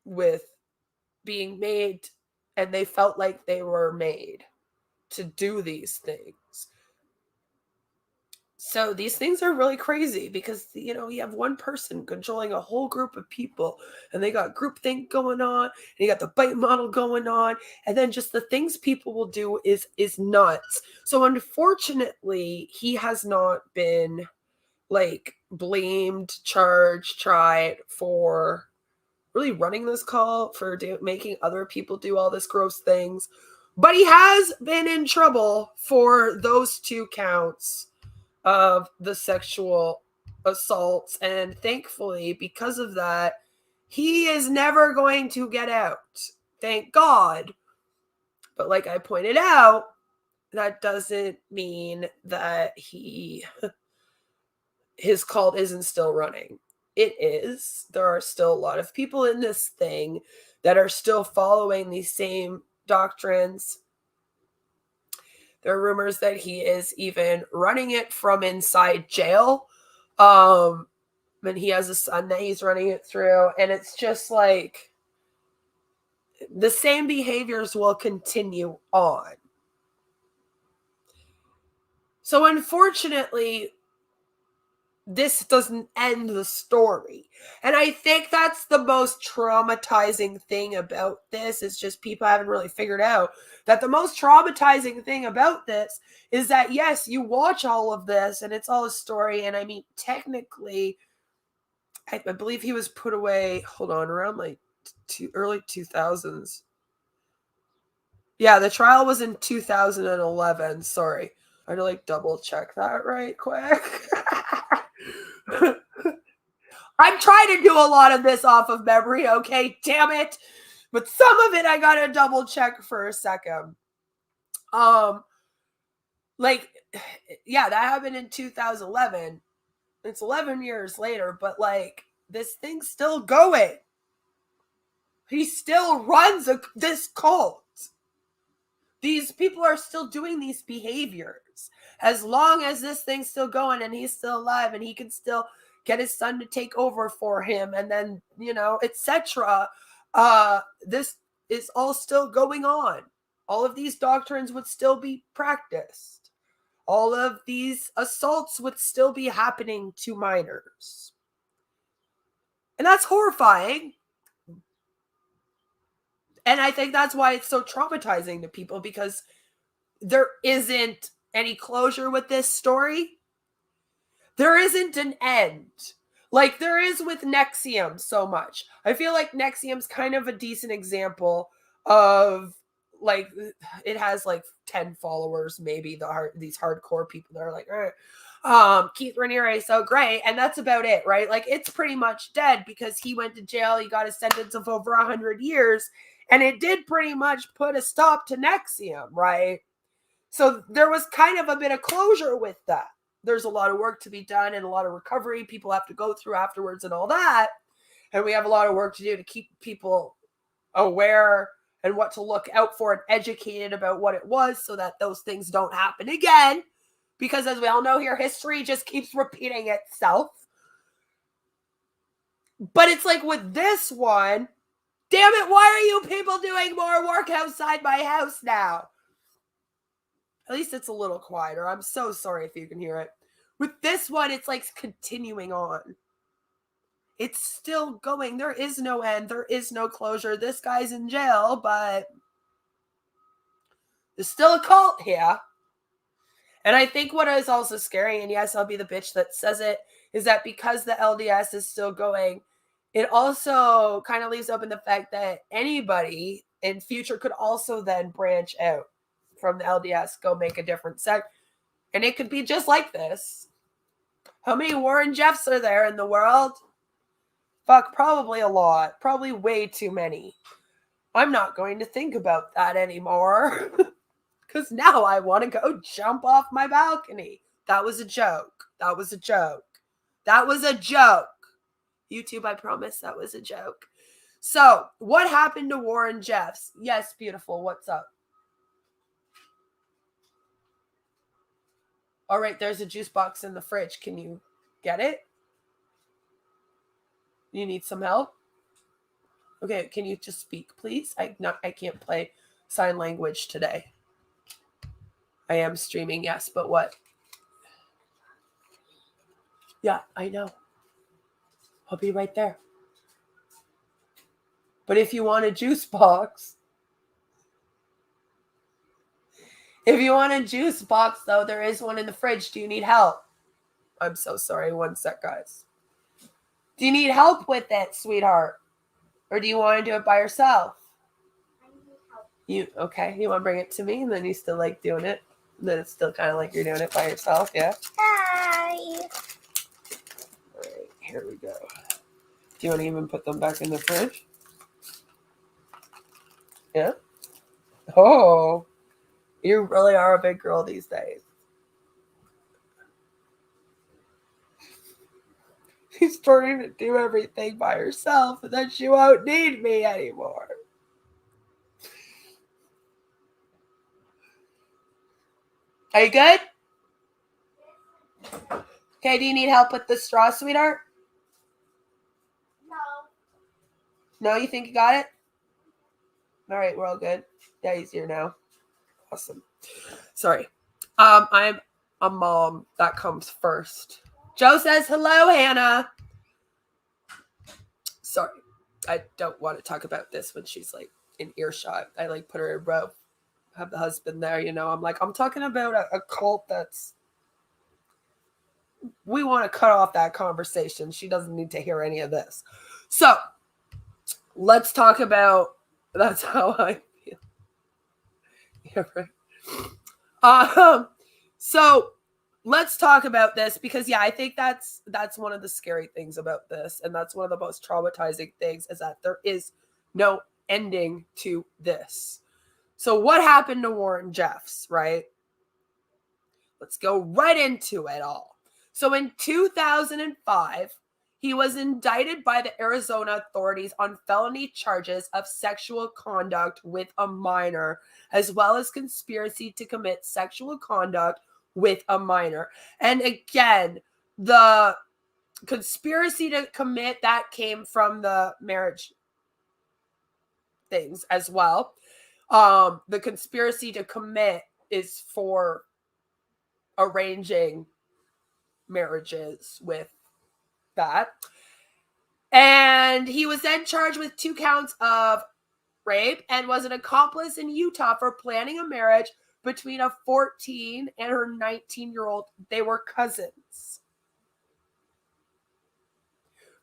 with being made and they felt like they were made to do these things. So these things are really crazy because, you know, you have one person controlling a whole group of people and they got groupthink going on and you got the bite model going on. And then just the things people will do is nuts. So unfortunately, he has not been like blamed, charged, tried for really running this call, for making other people do all this gross things. But he has been in trouble for those 2 counts of the sexual assaults, and thankfully because of that he is never going to get out, thank God. But like I pointed out, that doesn't mean that his cult isn't still running. It is. There are still a lot of people in this thing that are still following these same doctrines. There are rumors that he is even running it from inside jail. And he has a son that he's running it through. And it's just like the same behaviors will continue on. So unfortunately, this doesn't end the story. And I think that's the most traumatizing thing about this, is just people haven't really figured out that the most traumatizing thing about this is that, yes, you watch all of this and it's all a story. And I mean, technically, I believe he was put away, hold on, around like early 2000s. Yeah, the trial was in 2011. Sorry. I had to like double check that right quick. I'm trying to do a lot of this off of memory, okay? Damn it. But some of it I gotta double check for a second. Like, yeah, that happened in 2011. It's 11 years later, but like, this thing's still going. He still runs this cult. These people are still doing these behaviors. As long as this thing's still going and he's still alive and he can still get his son to take over for him and then, you know, etc. This is all still going on. All of these doctrines would still be practiced. All of these assaults would still be happening to minors. And that's horrifying. And I think that's why it's so traumatizing to people, because there isn't any closure with this story. There isn't an end. Like there is with NXIVM so much. I feel like NXIVM's kind of a decent example of, like, it has like 10 followers, maybe, these hardcore people that are like, Keith Raniere is so great, and that's about it, right? Like, it's pretty much dead because he went to jail, he got a sentence of over 100 years, and it did pretty much put a stop to NXIVM, right? So there was kind of a bit of closure with that. There's a lot of work to be done and a lot of recovery people have to go through afterwards and all that. And we have a lot of work to do to keep people aware and what to look out for and educated about what it was so that those things don't happen again. Because as we all know here, history just keeps repeating itself. But it's like with this one, damn it, why are you people doing more work outside my house now? At least it's a little quieter. I'm so sorry if you can hear it. With this one, it's like continuing on. It's still going. There is no end. There is no closure. This guy's in jail, but there's still a cult here. And I think what is also scary, and yes, I'll be the bitch that says it, is that because the LDS is still going, it also kind of leaves open the fact that anybody in future could also then branch out from the LDS, go make a different sect. And it could be just like this. How many Warren Jeffs are there in the world? Fuck, probably a lot. Probably way too many. I'm not going to think about that anymore. Because now I want to go jump off my balcony. That was a joke. That was a joke. That was a joke. YouTube, I promise that was a joke. So, what happened to Warren Jeffs? Yes, beautiful. What's up? All right, there's a juice box in the fridge. Can you get it? You need some help? Okay, can you just speak, please? I can't play sign language today. I am streaming, yes, but what? Yeah, I know. I'll be right there. But if you want a juice box, though, there is one in the fridge. Do you need help? I'm so sorry. One sec, guys. Do you need help with it, sweetheart? Or do you want to do it by yourself? I need help. Okay? You want to bring it to me and then you still like doing it? And then it's still kind of like you're doing it by yourself, yeah? Hi. All right, here we go. Do you want to even put them back in the fridge? Yeah? Oh, you really are a big girl these days. She's starting to do everything by herself, and then she won't need me anymore. Are you good? Okay, do you need help with the straw, sweetheart? No. No, you think you got it? All right, we're all good. Yeah, he's here now. Awesome. Sorry. I'm a mom. That comes first. Joe says, hello, Hannah. Sorry. I don't want to talk about this when she's like in earshot. I like put her in row. Have the husband there, you know. I'm like, I'm talking about a cult that's... We want to cut off that conversation. She doesn't need to hear any of this. So, let's talk about... That's how I feel. Yeah, right. So let's talk about this because I think that's one of the scary things about this, and that's one of the most traumatizing things is that there is no ending to this. So what happened to Warren Jeffs, right? Let's go right into it all. So in 2005, he was indicted by the Arizona authorities on felony charges of sexual conduct with a minor, as well as conspiracy to commit sexual conduct with a minor. And again, the conspiracy to commit, that came from the marriage things as well. The conspiracy to commit is for arranging marriages with that. And he was then charged with 2 counts of rape and was an accomplice in Utah for planning a marriage between a 14 and her 19-year-old. They were cousins.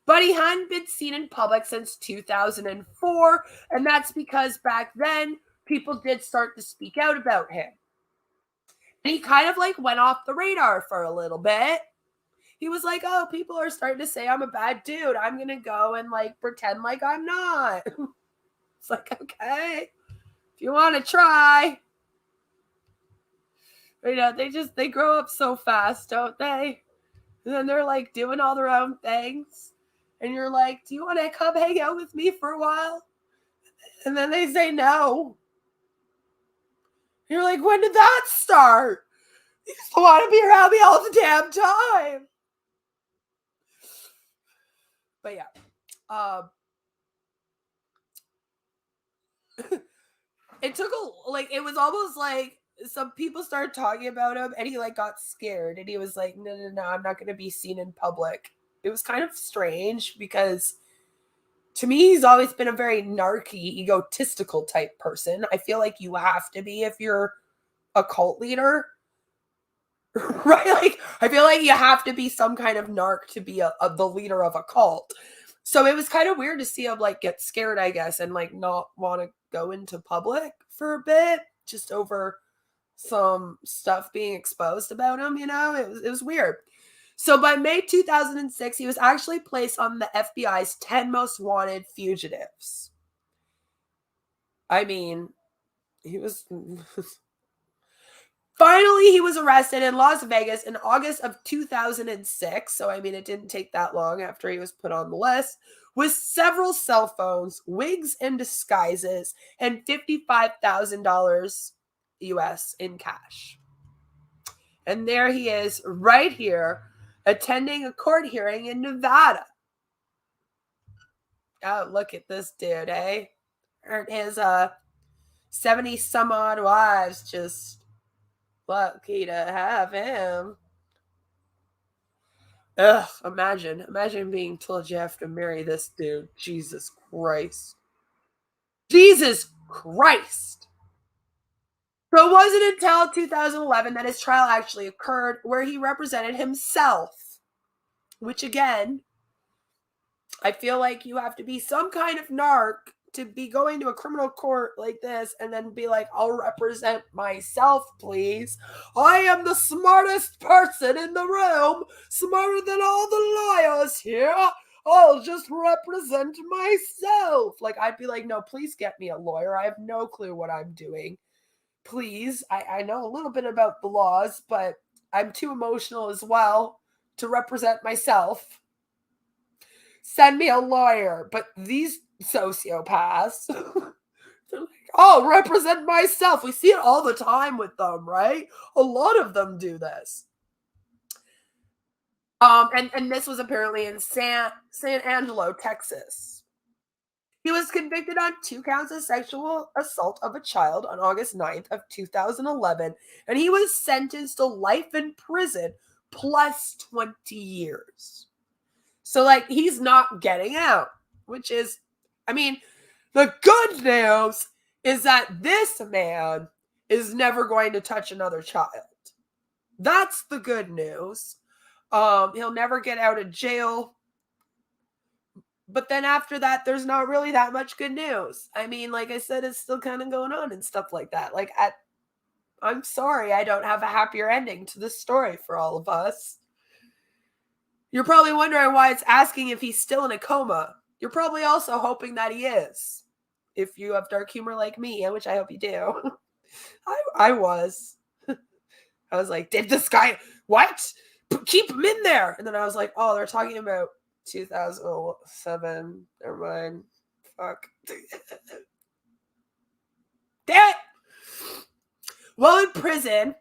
But he hadn't been seen in public since 2004, and that's because back then people did start to speak out about him. And he kind of like went off the radar for a little bit. He was like, oh, people are starting to say I'm a bad dude. I'm going to go and like pretend like I'm not. It's like, okay, if you want to try. You know, they grow up so fast, don't they? And then they're like doing all their own things. And you're like, do you want to come hang out with me for a while? And then they say no. You're like, when did that start? You just want to be around me all the damn time. But yeah. It took it was almost like some people started talking about him and he like got scared and he was like, no, I'm not going to be seen in public. It was kind of strange because to me, he's always been a very narky, egotistical type person. I feel like you have to be if you're a cult leader. Right? Like, I feel like you have to be some kind of narc to be the leader of a cult. So it was kind of weird to see him like get scared, I guess, and like not want to go into public for a bit, just over some stuff being exposed about him. You know, it was weird. So by May 2006, he was actually placed on the FBI's 10 most wanted fugitives. I mean, he was. Finally, he was arrested in Las Vegas in August of 2006. So, I mean, it didn't take that long after he was put on the list, with several cell phones, wigs and disguises, and $55,000 US in cash. And there he is, right here, attending a court hearing in Nevada. Oh, look at this dude, eh? And his 70 some odd wives just lucky to have him. Ugh, imagine being told you have to marry this dude. Jesus Christ. Jesus Christ. So it wasn't until 2011 that his trial actually occurred, where he represented himself, which again, I feel like you have to be some kind of narc to be going to a criminal court like this and then be like, I'll represent myself, please. I am the smartest person in the room, smarter than all the lawyers here. I'll just represent myself. Like, I'd be like, no, please get me a lawyer. I have no clue what I'm doing. Please. I know a little bit about the laws, but I'm too emotional as well to represent myself. Send me a lawyer. But these sociopaths, they're like, I'll represent myself. We see it all the time with them, right? A lot of them do this. And this was apparently in San Angelo, Texas. He was convicted on 2 counts of sexual assault of a child on August 9th of 2011, and he was sentenced to life in prison plus 20 years. So, like, he's not getting out, which is, I mean, the good news is that this man is never going to touch another child. That's the good news. He'll never get out of jail. But then after that, there's not really that much good news. I mean, like I said, it's still kind of going on and stuff like that. Like, I'm sorry, I don't have a happier ending to this story for all of us. You're probably wondering why it's asking if he's still in a coma. You're probably also hoping that he is. If you have dark humor like me, which I hope you do. I was. I was like, did this guy, what? Keep him in there. And then I was like, oh, they're talking about 2007. Never mind. Fuck. Damn it. While in prison,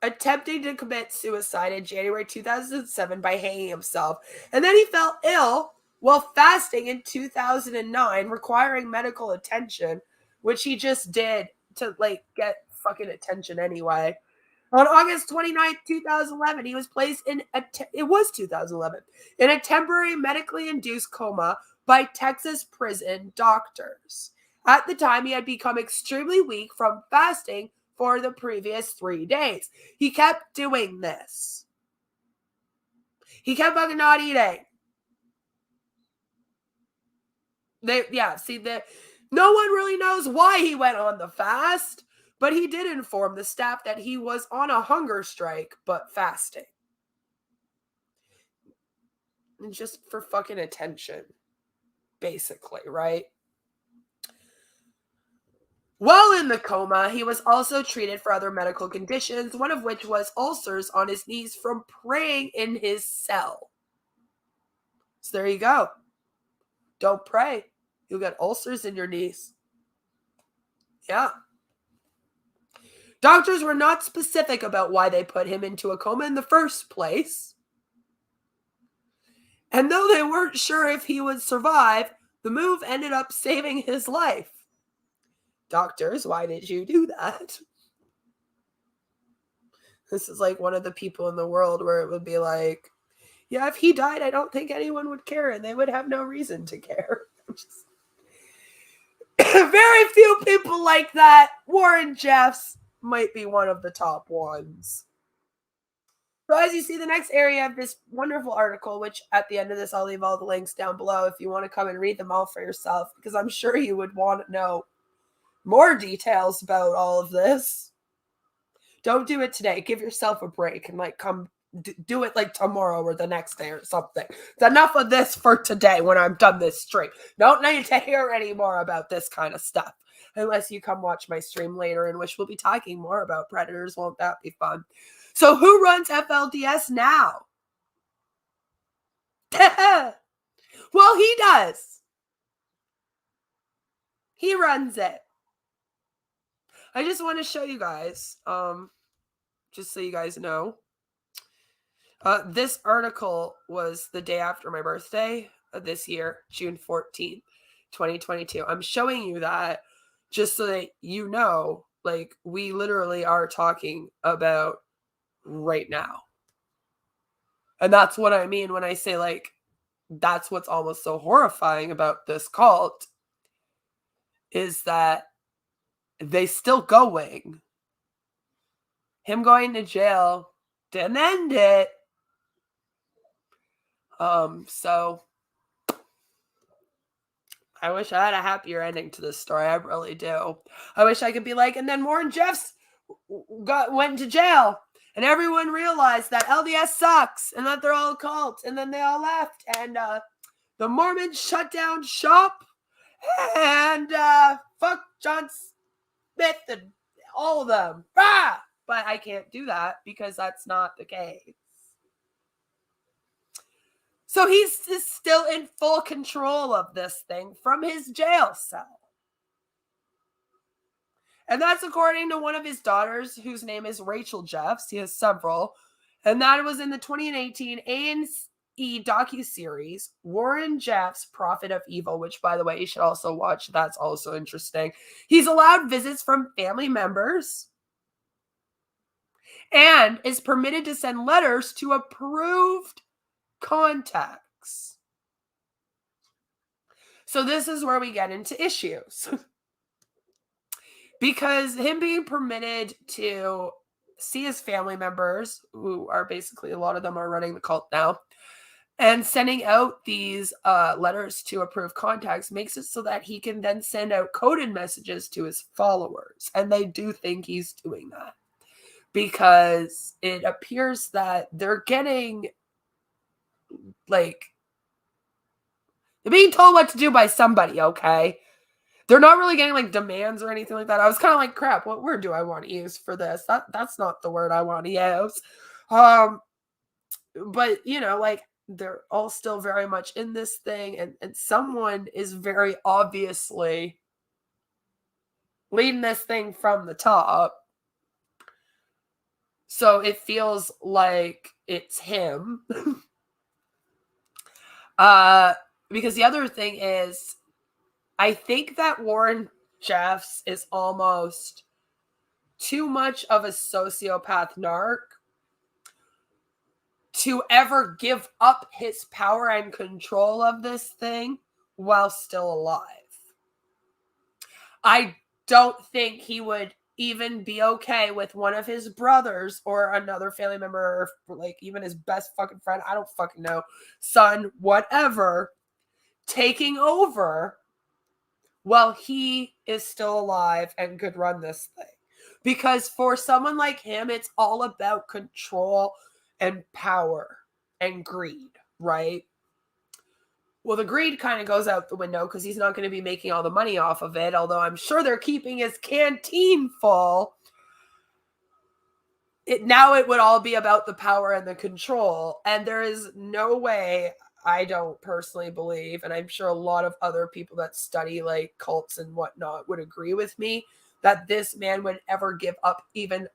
attempting to commit suicide in January 2007 by hanging himself. And then he fell ill while fasting in 2009, requiring medical attention, which he just did to like get fucking attention anyway. On August 29th, 2011, he was placed in it was 2011 in a temporary medically induced coma by Texas prison doctors. At the time, he had become extremely weak from fasting for the previous 3 days. He kept doing this. He kept fucking not eating. No one really knows why he went on the fast, but he did inform the staff that he was on a hunger strike, but fasting. And just for fucking attention, basically, right? While in the coma, he was also treated for other medical conditions, one of which was ulcers on his knees from praying in his cell. So there you go. Don't pray. You'll get ulcers in your knees. Yeah. Doctors were not specific about why they put him into a coma in the first place. And though they weren't sure if he would survive, the move ended up saving his life. Doctors, why did you do that? This is like one of the people in the world where it would be like, yeah, if he died, I don't think anyone would care, and they would have no reason to care. Very few people like that. Warren Jeffs might be one of the top ones. So as you see, the next area of this wonderful article, which at the end of this, I'll leave all the links down below if you want to come and read them all for yourself, because I'm sure you would want to know more details about all of this. Don't do it today. Give yourself a break and like come do it like tomorrow or the next day or something. It's enough of this for today when I'm done this stream. Don't need to hear any more about this kind of stuff. Unless you come watch my stream later, in which we'll be talking more about predators. Won't that be fun? So who runs FLDS now? Well, he does. He runs it. I just want to show you guys, just so you guys know. This article was the day after my birthday this year, June 14th, 2022. I'm showing you that just so that you know, like, we literally are talking about right now. And that's what I mean when I say, like, that's what's almost so horrifying about this cult, is that they still going. Him going to jail didn't end it. So I wish I had a happier ending to this story. I really do. I wish I could be like, and then Warren Jeffs went to jail, and everyone realized that LDS sucks, and that they're all a cult, and then they all left, and the Mormons shut down shop, and fuck John Smith and all of them. Ah! But I can't do that because that's not the case. So he's still in full control of this thing from his jail cell. And that's according to one of his daughters, whose name is Rachel Jeffs. He has several. And that was in the 2018 A&E docuseries, Warren Jeffs, Prophet of Evil, which, by the way, you should also watch. That's also interesting. He's allowed visits from family members and is permitted to send letters to approved contacts. So this is where we get into issues. Because him being permitted to see his family members, who are basically, a lot of them are running the cult now, and sending out these letters to approved contacts makes it so that he can then send out coded messages to his followers. And they do think he's doing that, because it appears that they're getting, like, they're being told what to do by somebody, okay? They're not really getting, like, demands or anything like that. I was kind of like, crap, what word do I want to use for this? That's not the word I want to use. But, you know, like, they're all still very much in this thing, and someone is very obviously leading this thing from the top. So it feels like it's him. Because the other thing is, I think that Warren Jeffs is almost too much of a sociopath narc to ever give up his power and control of this thing while still alive. I don't think he would even be okay with one of his brothers or another family member, or like even his best fucking friend, I don't fucking know, son, whatever, taking over while he is still alive and could run this thing. Because for someone like him, it's all about control and power and greed, right? Well, the greed kind of goes out the window because he's not going to be making all the money off of it, although I'm sure they're keeping his canteen full. Now it would all be about the power and the control. And there is no way, I don't personally believe, and I'm sure a lot of other people that study like cults and whatnot would agree with me, that this man would ever give up even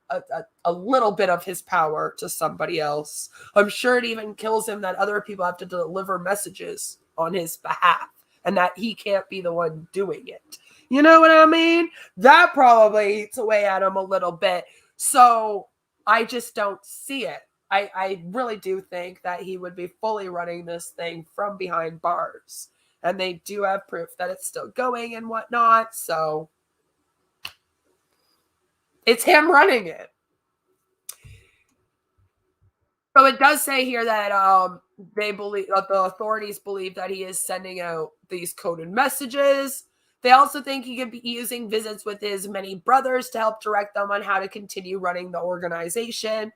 a little bit of his power to somebody else. I'm sure it even kills him that other people have to deliver messages on his behalf and that he can't be the one doing it. You know what I mean? That probably eats away at him a little bit. So I just don't see it. I really do think that he would be fully running this thing from behind bars. And they do have proof that it's still going and whatnot. So it's him running it. So it does say here that they believe that the authorities believe that he is sending out these coded messages. They also think he could be using visits with his many brothers to help direct them on how to continue running the organization.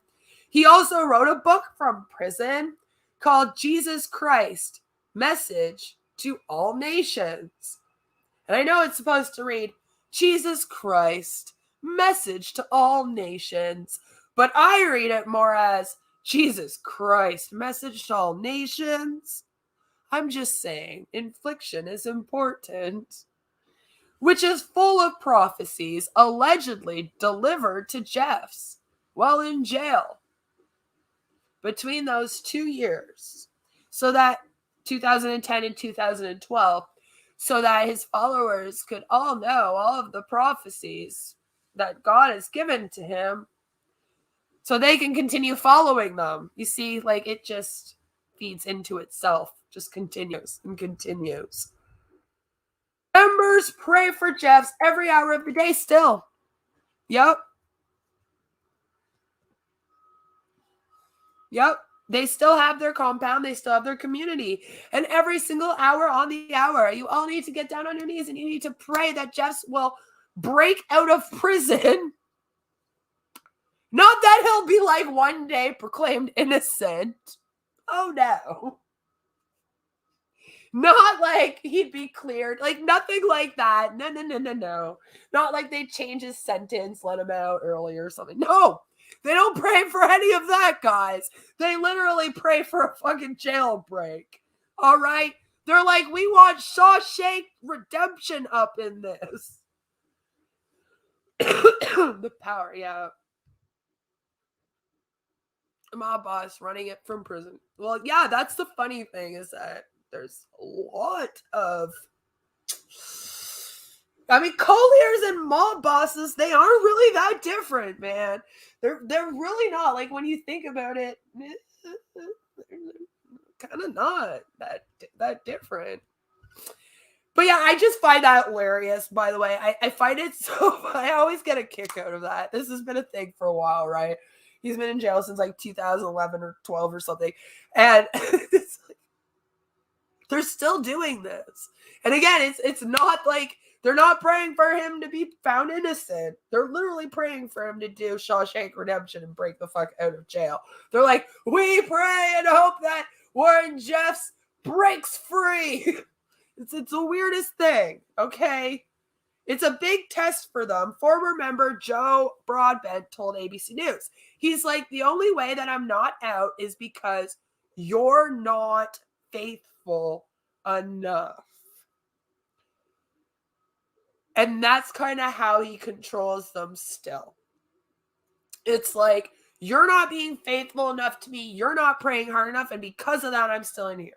He also wrote a book from prison called Jesus Christ, Message to All Nations. And I know it's supposed to read Jesus Christ, Message to All Nations, but I read it more as Jesus Christ, Message to All Nations. I'm just saying, infliction is important. Which is full of prophecies allegedly delivered to Jeffs while in jail between those 2 years. So that 2010 and 2012, so that his followers could all know all of the prophecies that God has given to him so they can continue following them. You see, like it just feeds into itself, just continues and continues. Members pray for Jeffs every hour of the day still. Yep. They still have their compound. They still have their community. And every single hour on the hour, you all need to get down on your knees and you need to pray that Jeffs will break out of prison. Not that he'll be like one day proclaimed innocent. Oh no. Not like he'd be cleared. Like nothing like that. No. Not like they change his sentence, let him out early or something. No. They don't pray for any of that, guys. They literally pray for a fucking jailbreak. All right? They're like, we want Shawshank Redemption up in this. The power, yeah. Mob boss running it from prison. Well, yeah, that's the funny thing is that there's a lot of... I mean, co-leaders and mob bosses, they aren't really that different, man. They're really not. Like, when you think about it, kind of not that different. But yeah, I just find that hilarious, by the way. I find it so... I always get a kick out of that. This has been a thing for a while, right? He's been in jail since like 2011 or 12 or something. And it's like, they're still doing this. And again, it's not like they're not praying for him to be found innocent. They're literally praying for him to do Shawshank Redemption and break the fuck out of jail. They're like, we pray and hope that Warren Jeffs breaks free. It's the weirdest thing, okay? It's a big test for them. Former member Joe Broadbent told ABC News. He's like, the only way that I'm not out is because you're not faithful enough. And that's kind of how he controls them still. It's like, you're not being faithful enough to me. You're not praying hard enough. And because of that, I'm still in here.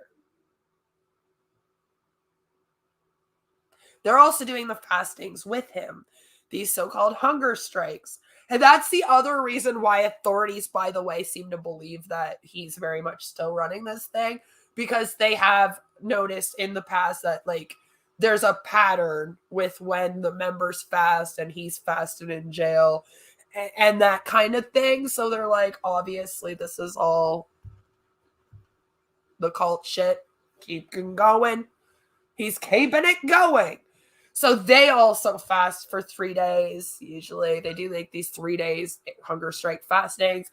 They're also doing the fastings with him, these so-called hunger strikes. And that's the other reason why authorities, by the way, seem to believe that he's very much still running this thing, because they have noticed in the past that, like, there's a pattern with when the members fast and he's fasted in jail and that kind of thing. So they're like, obviously, this is all the cult shit. Keep going. He's keeping it going. So they also fast for 3 days. Usually they do like these 3 days hunger strike fastings.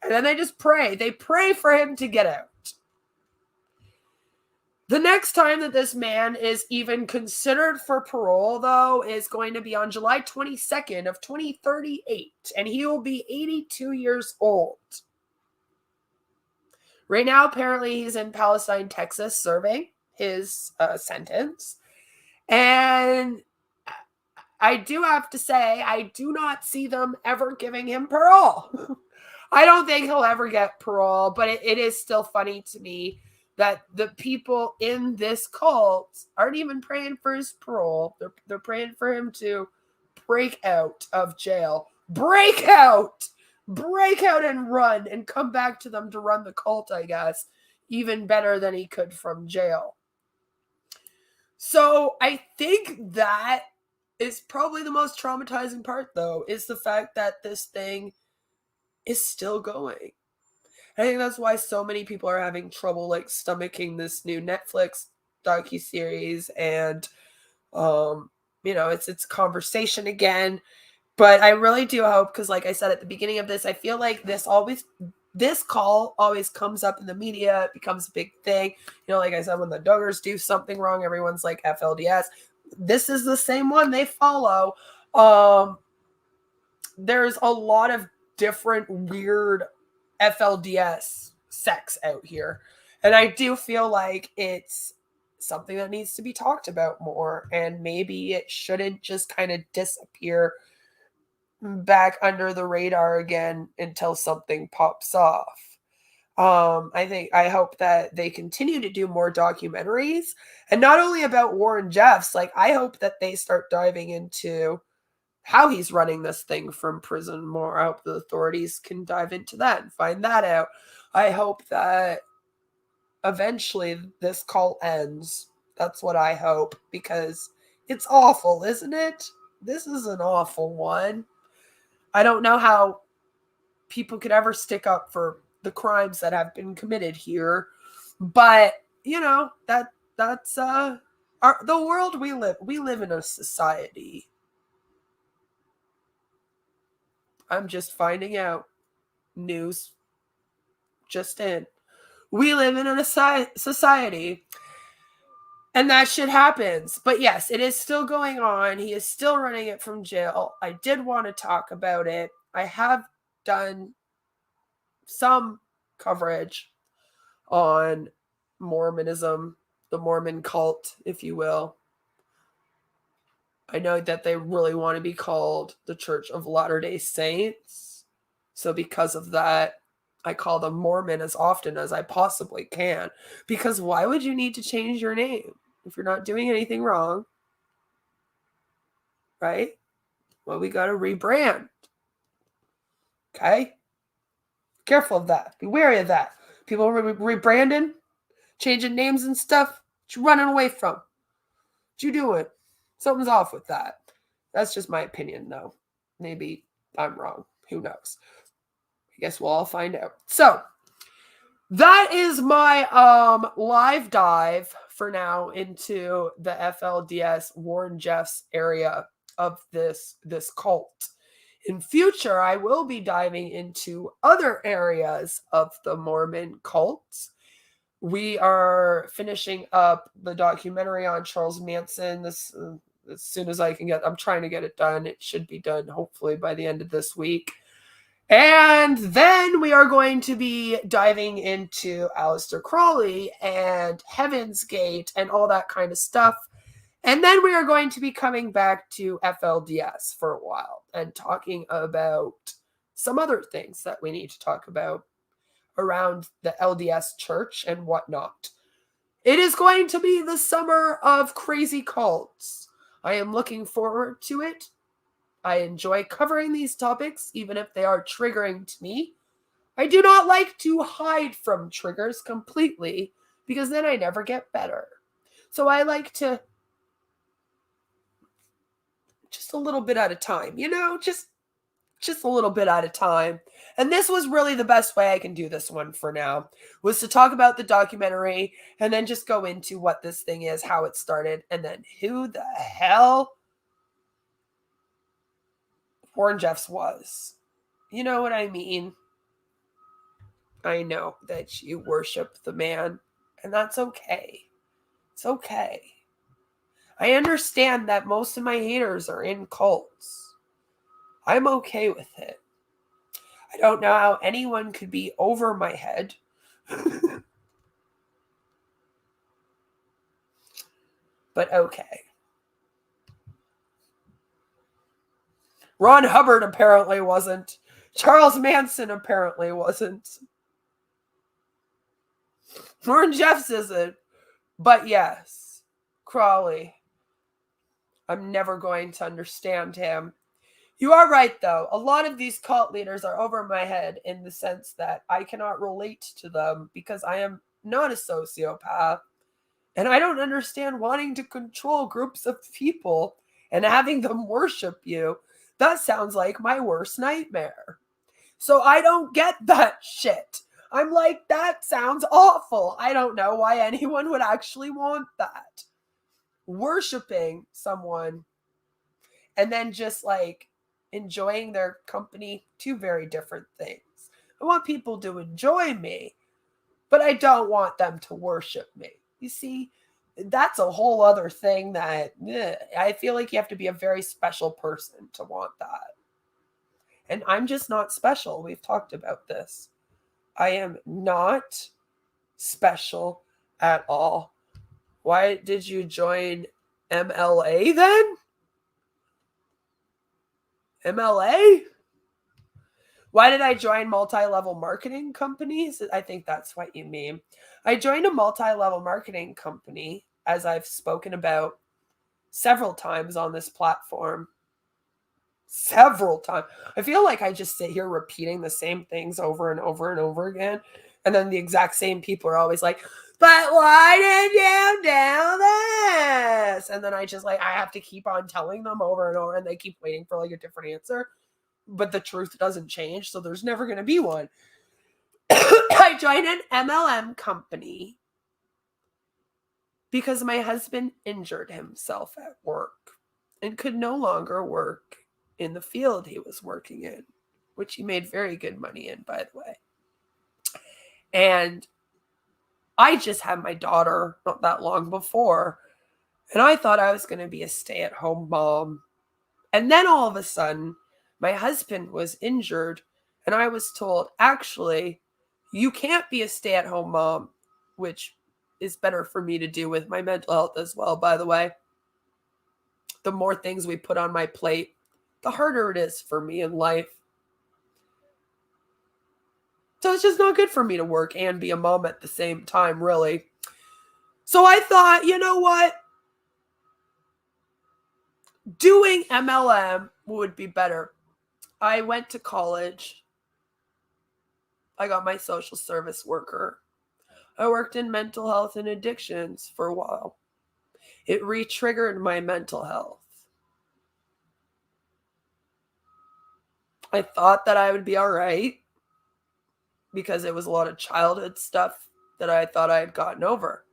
And then they just pray. They pray for him to get out. The next time that this man is even considered for parole, though, is going to be on July 22nd of 2038, and he will be 82 years old. Right now, apparently, he's in Palestine, Texas, serving his sentence. And I do have to say, I do not see them ever giving him parole. I don't think he'll ever get parole, but it is still funny to me that the people in this cult aren't even praying for his parole. They're praying for him to break out of jail. Break out and run and come back to them to run the cult, I guess, even better than he could from jail. So I think that is probably the most traumatizing part, though, is the fact that this thing is still going. I think that's why so many people are having trouble like stomaching this new Netflix docuseries, and it's conversation again. But I really do hope, because like I said at the beginning of this, I feel like this call always comes up in the media. It becomes a big thing. Like I said, when the Duggars do something wrong, everyone's like FLDS. This is the same one they follow. There's a lot of different weird FLDS sects out here. And I do feel like it's something that needs to be talked about more. And maybe it shouldn't just kind of disappear back under the radar again until something pops off. I hope that they continue to do more documentaries, and not only about Warren Jeffs. Like, I hope that they start diving into how he's running this thing from prison more. I hope the authorities can dive into that and find that out. I hope that eventually this cult ends. That's what I hope, because it's awful, isn't it? This is an awful one. I don't know how people could ever stick up for the crimes that have been committed here, but that's the world we live in a society. I'm just finding out news just in. We live in a society, and that shit happens. But yes, it is still going on. He is still running it from jail. I did want to talk about it. I have done some coverage on Mormonism, the Mormon cult, if you will. I know that they really want to be called the Church of Latter-day Saints. So because of that, I call them Mormon as often as I possibly can. Because why would you need to change your name if you're not doing anything wrong? Right? Well, we got to rebrand. Okay? Careful of that. Be wary of that. People rebranding, changing names and stuff. What you running away from? What you doing? Something's off with that. That's just my opinion, though. Maybe I'm wrong. Who knows? I guess we'll all find out. So that is my live dive for now into the FLDS Warren Jeffs area of this cult. In future, I will be diving into other areas of the Mormon cult. We are finishing up the documentary on Charles Manson as soon as I can I'm trying to get it done. It should be done hopefully by the end of this week. And then we are going to be diving into Aleister Crowley and Heaven's Gate and all that kind of stuff. And then we are going to be coming back to FLDS for a while and talking about some other things that we need to talk about around the LDS church and whatnot. It is going to be the summer of crazy cults. I am looking forward to it. I enjoy covering these topics, even if they are triggering to me. I do not like to hide from triggers completely, because then I never get better. So I like to just a little bit at a time, just a little bit at a time. And this was really the best way I can do this one for now, was to talk about the documentary and then just go into what this thing is, how it started, and then who the hell Warren Jeffs was. You know what I mean? I know that you worship the man, and that's okay. It's okay. I understand that most of my haters are in cults. I'm okay with it. I don't know how anyone could be over my head. But okay. Ron Hubbard apparently wasn't. Charles Manson apparently wasn't. Warren Jeffs isn't. But yes, Crawley. I'm never going to understand him. You are right, though. A lot of these cult leaders are over my head in the sense that I cannot relate to them because I am not a sociopath. And I don't understand wanting to control groups of people and having them worship you. That sounds like my worst nightmare. So I don't get that shit. I'm like, that sounds awful. I don't know why anyone would actually want that. Worshipping someone and then just like enjoying their company, two very different things. I want people to enjoy me, but I don't want them to worship me. You see, that's a whole other thing that I feel like you have to be a very special person to want that. And I'm just not special. We've talked about this. I am not special at all. Why did you join MLA then? MLA? Why did I join multi-level marketing companies? I think that's what you mean. I joined a multi-level marketing company, as I've spoken about several times on this platform. Several times. I feel like I just sit here repeating the same things over and over and over again. And then the exact same people are always like, but why did you do this? And then I have to keep on telling them over and over, and they keep waiting for like a different answer. But the truth doesn't change, so there's never going to be one. I joined an MLM company because my husband injured himself at work and could no longer work in the field he was working in, which he made very good money in, by the way. And I just had my daughter not that long before, and I thought I was going to be a stay-at-home mom. And then all of a sudden, my husband was injured, and I was told, actually, you can't be a stay-at-home mom, which is better for me to do with my mental health as well, by the way. The more things we put on my plate, the harder it is for me in life. So it's just not good for me to work and be a mom at the same time, really. So I thought, you know what? Doing MLM would be better. I went to college. I got my social service worker. I worked in mental health and addictions for a while. It re-triggered my mental health. I thought that I would be all right because it was a lot of childhood stuff that I thought I had gotten over.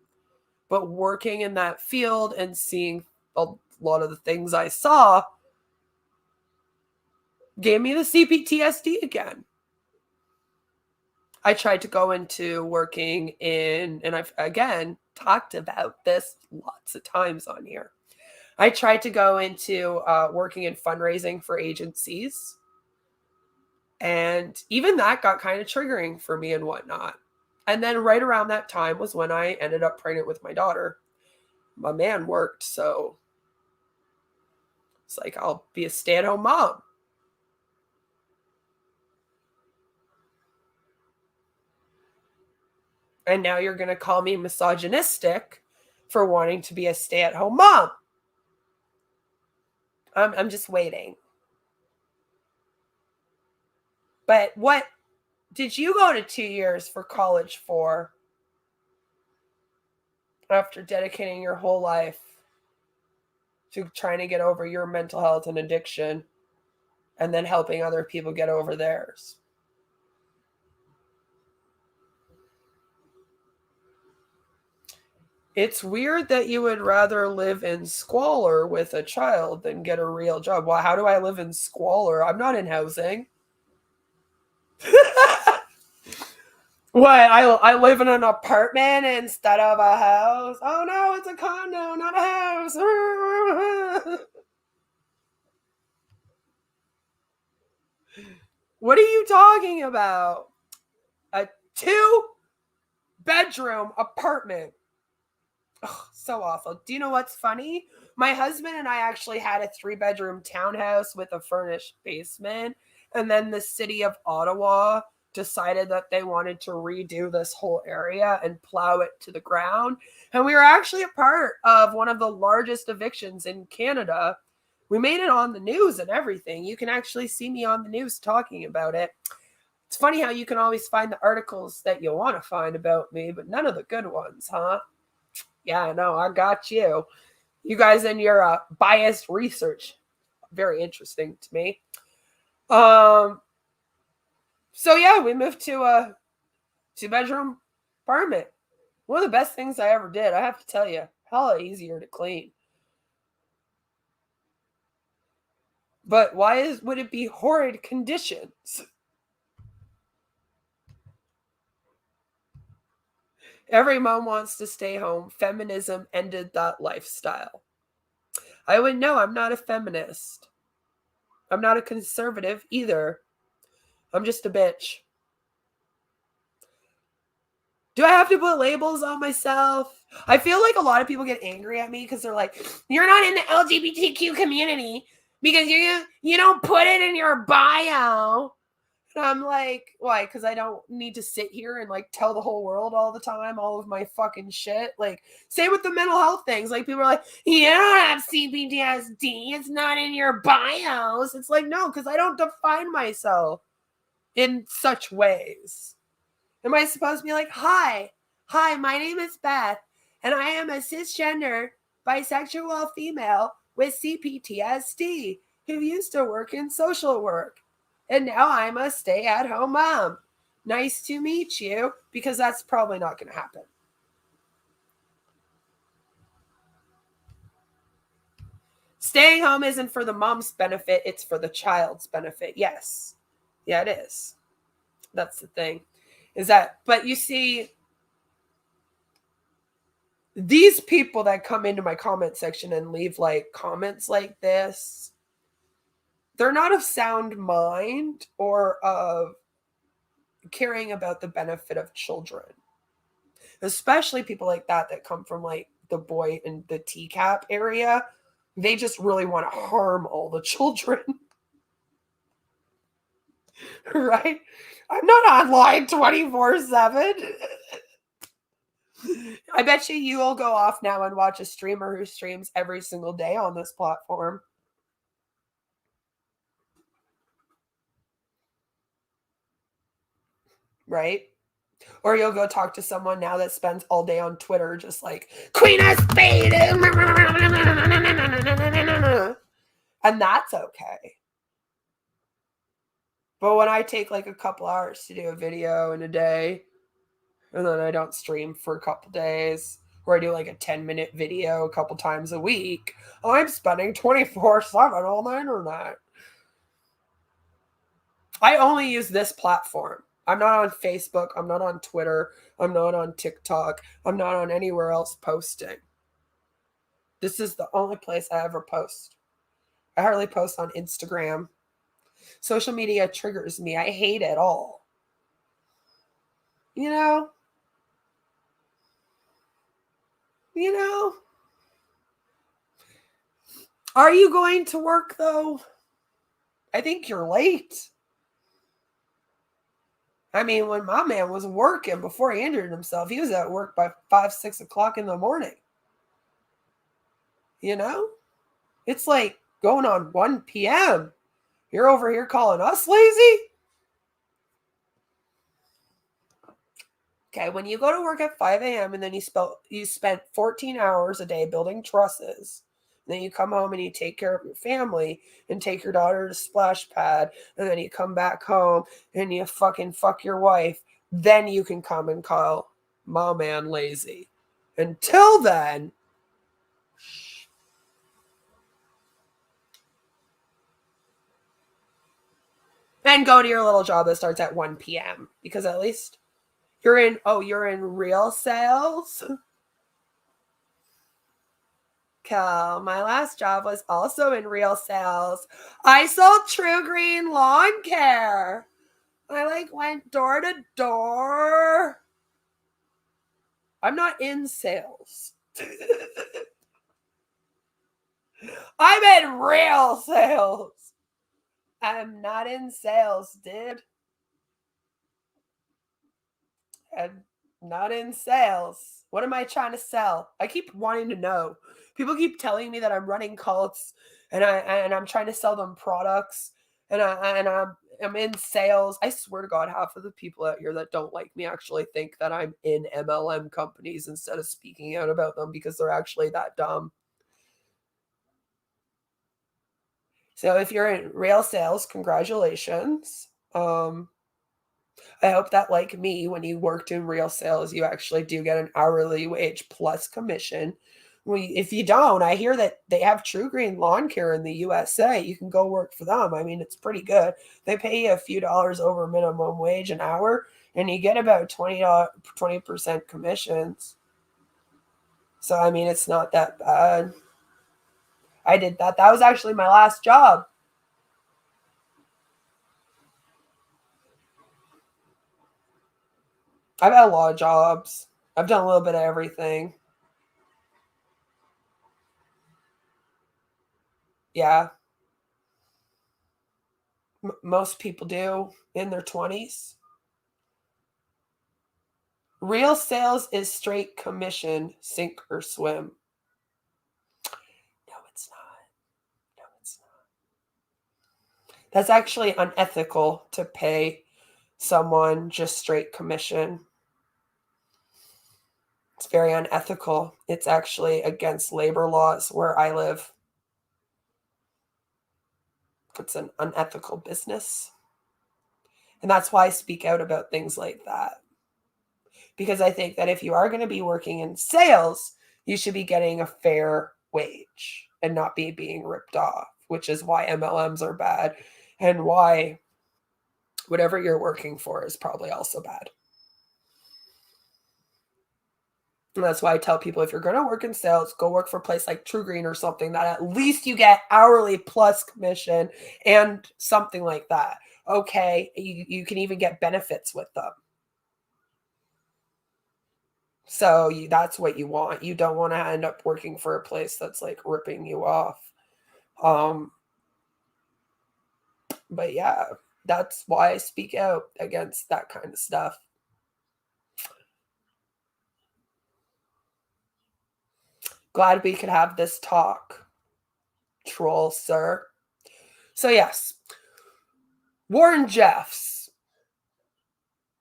But working in that field and seeing a lot of the things I saw gave me the CPTSD again. I tried to go into working in, and I've, again, talked about this lots of times on here. I tried to go into working in fundraising for agencies. And even that got kind of triggering for me and whatnot. And then right around that time was when I ended up pregnant with my daughter. My man worked, so it's like, I'll be a stay-at-home mom. And now you're going to call me misogynistic for wanting to be a stay-at-home mom. I'm just waiting. But what did you go to 2 years for college for after dedicating your whole life to trying to get over your mental health and addiction and then helping other people get over theirs? It's weird that you would rather live in squalor with a child than get a real job. Well, how do I live in squalor? I'm not in housing. What? I live in an apartment instead of a house. Oh no, it's a condo, not a house. What are you talking about? A 2-bedroom apartment. Oh, so awful. Do you know what's funny? My husband and I actually had a 3-bedroom townhouse with a furnished basement. And then the city of Ottawa decided that they wanted to redo this whole area and plow it to the ground. And we were actually a part of one of the largest evictions in Canada. We made it on the news and everything. You can actually see me on the news talking about it. It's funny how you can always find the articles that you want to find about me, but none of the good ones, huh? Yeah, no, I got you. You guys and your biased research, very interesting to me. Um, so yeah, we moved to a 2-bedroom apartment. One of the best things I ever did, I have to tell you. Hella easier to clean. But would it be horrid conditions? Every mom wants to stay home. Feminism ended that lifestyle. I would know I'm not a feminist. I'm not a conservative either. I'm just a bitch. Do I have to put labels on myself? I feel like a lot of people get angry at me because they're like, you're not in the LGBTQ community because you don't put it in your bio. And I'm like, why? Because I don't need to sit here and like tell the whole world all the time all of my fucking shit. Like, same with the mental health things. Like, people are like, you don't have CPTSD. It's not in your bios. It's like, no, because I don't define myself in such ways. Am I supposed to be like, hi, my name is Beth, and I am a cisgender, bisexual female with CPTSD who used to work in social work, and now I'm a stay-at-home mom. Nice to meet you, because that's probably not going to happen. Staying home isn't for the mom's benefit, it's for the child's benefit. Yes. Yeah, it is. That's the thing. But you see, these people that come into my comment section and leave like comments like this, they're not of sound mind or of caring about the benefit of children. Especially people like that come from like the boy and the teacup area. They just really want to harm all the children. Right? I'm not online 24/7. I bet you will go off now and watch a streamer who streams every single day on this platform. Right? Or you'll go talk to someone now that spends all day on Twitter just like, Queen of Spade! And that's okay. But when I take like a couple hours to do a video in a day, and then I don't stream for a couple days, or I do like a 10-minute video a couple times a week, I'm spending 24/7 on the internet. I only use this platform. I'm not on Facebook. I'm not on Twitter. I'm not on TikTok. I'm not on anywhere else posting. This is the only place I ever post. I hardly post on Instagram. Social media triggers me. I hate it all. You know? You know? Are you going to work though? I think you're late. I mean, when my man was working before he injured himself, he was at work by 5, 6 o'clock in the morning. You know? It's like going on 1 p.m. You're over here calling us lazy? Okay, when you go to work at 5 a.m. and then you spent 14 hours a day building trusses, then you come home and you take care of your family and take your daughter to splash pad, and then you come back home and you fucking fuck your wife, then you can come and call my man lazy. Until then, and go to your little job that starts at 1 p.m. because at least You're in real sales? Cool. My last job was also in real sales. I sold True Green lawn care. I like went door to door. I'm not in sales. I'm in real sales. I'm not in sales, dude. I'm not in sales. What am I trying to sell? I keep wanting to know. People keep telling me that I'm running cults and I'm trying to sell them products I'm in sales. I swear to God, half of the people out here that don't like me actually think that I'm in MLM companies instead of speaking out about them because they're actually that dumb. So if you're in real sales, congratulations. I hope that, like me, when you worked in real sales, you actually do get an hourly wage plus commission. If you don't, I hear that they have True Green Lawn Care in the USA. You can go work for them. I mean, it's pretty good. They pay you a few dollars over minimum wage an hour, and you get about 20% commissions. So, I mean, it's not that bad. I did that. That was actually my last job. I've had a lot of jobs. I've done a little bit of everything. Yeah. Most people do in their 20s. Real sales is straight commission, sink or swim. No, it's not. No, it's not. That's actually unethical to pay someone just straight commission. It's very unethical. It's actually against labor laws where I live. It's an unethical business. And that's why I speak out about things like that. Because I think that if you are going to be working in sales, you should be getting a fair wage and not be being ripped off, which is why MLMs are bad and why whatever you're working for is probably also bad. And that's why I tell people if you're going to work in sales, go work for a place like True Green or something that at least you get hourly plus commission and something like that. Okay, you can even get benefits with them. So that's what you want. You don't want to end up working for a place that's like ripping you off. Um, but yeah, that's why I speak out against that kind of stuff. Glad we could have this talk, troll, sir. So yes, Warren Jeffs.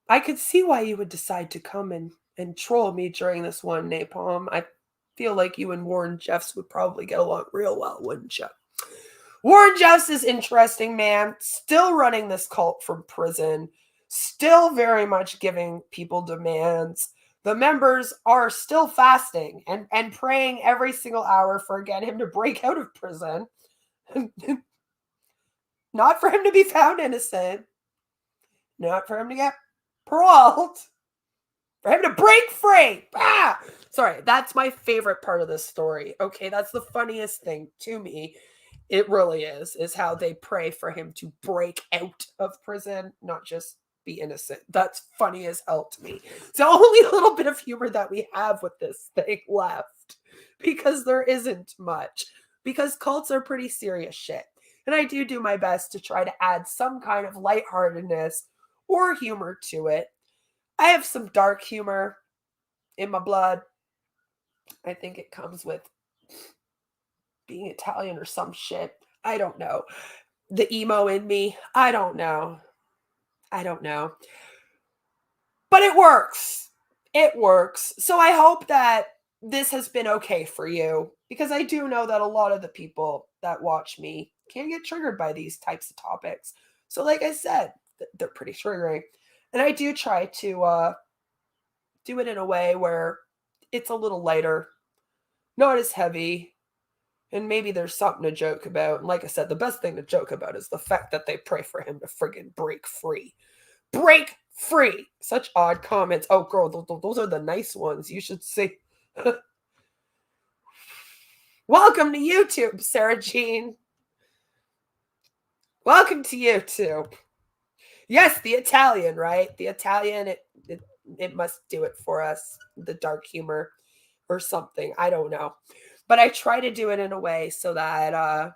I could see why you would decide to come and troll me during this one, Napalm. I feel like you and Warren Jeffs would probably get along real well, wouldn't you? Warren Jeffs is interesting, man. Still running this cult from prison. Still very much giving people demands. The members are still fasting and praying every single hour for again him to break out of prison. Not for him to be found innocent. Not for him to get paroled. For him to break free. Ah! Sorry, that's my favorite part of this story. Okay, that's the funniest thing to me. It really is how they pray for him to break out of prison, not just be innocent. That's funny as hell to me. It's the only little bit of humor that we have with this thing left because there isn't much. Because cults are pretty serious shit. And I do my best to try to add some kind of lightheartedness or humor to it. I have some dark humor in my blood. I think it comes with being Italian or some shit. I don't know. The emo in me. I don't know. But it works. It works. So I hope that this has been okay for you because I do know that a lot of the people that watch me can get triggered by these types of topics. So like I said, they're pretty triggering. And I do try to do it in a way where it's a little lighter, not as heavy, and maybe there's something to joke about. And like I said, the best thing to joke about is the fact that they pray for him to friggin' break free. Break free. Such odd comments. Oh, girl, those are the nice ones. You should see. Welcome to YouTube, Sarah Jean. Welcome to YouTube. Yes, the Italian, right? The Italian, it must do it for us. The dark humor or something. I don't know. But I try to do it in a way so that,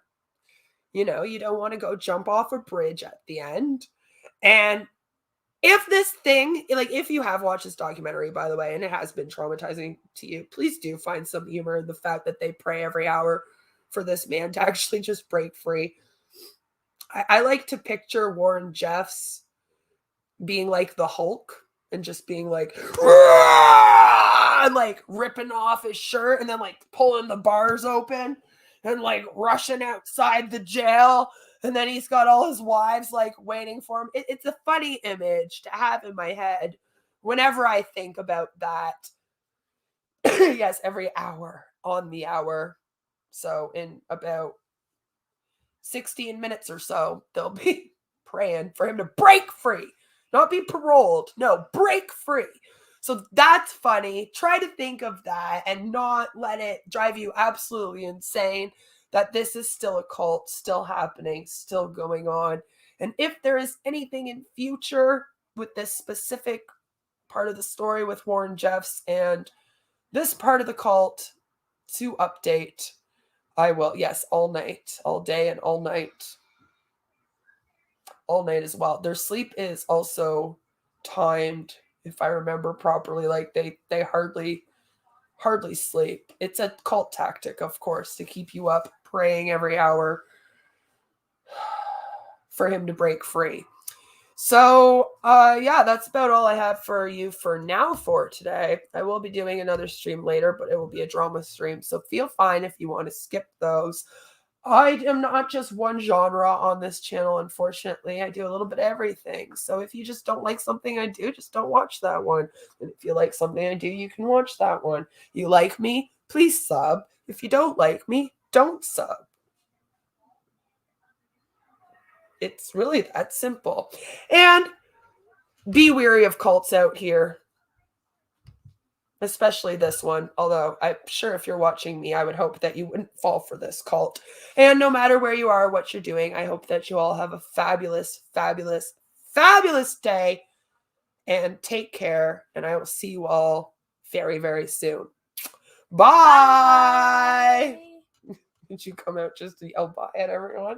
you know, you don't want to go jump off a bridge at the end. And if this thing, like if you have watched this documentary, by the way, and it has been traumatizing to you, please do find some humor in the fact that they pray every hour for this man to actually just break free. I like to picture Warren Jeffs being like the Hulk and just being like, and like ripping off his shirt and then like pulling the bars open and like rushing outside the jail. And then he's got all his wives like waiting for him. It's a funny image to have in my head whenever I think about that. Yes, every hour on the hour. So in about 16 minutes or so, they'll be praying for him to break free, not be paroled. No, break free. So that's funny. Try to think of that and not let it drive you absolutely insane that this is still a cult, still happening, still going on. And if there is anything in future with this specific part of the story with Warren Jeffs and this part of the cult to update, I will. Yes, all night, all day and all night. All night as well. Their sleep is also timed, if I remember properly. Like they hardly sleep. It's a cult tactic, of course, to keep you up praying every hour for him to break free. So, yeah, that's about all I have for you for now for today. I will be doing another stream later, but it will be a drama stream. So feel fine if you want to skip those. I am not just one genre on this channel, unfortunately. I do a little bit of everything. So if you just don't like something I do, just don't watch that one. And if you like something I do, you can watch that one. You like me? Please sub. If you don't like me, don't sub. It's really that simple. And be wary of cults out here. Especially this one. Although I'm sure if you're watching me, I would hope that you wouldn't fall for this cult. And no matter where you are, what you're doing, I hope that you all have a fabulous, fabulous, fabulous day. And take care. And I will see you all very, very soon. Bye. Did you come out just to yell bye at everyone?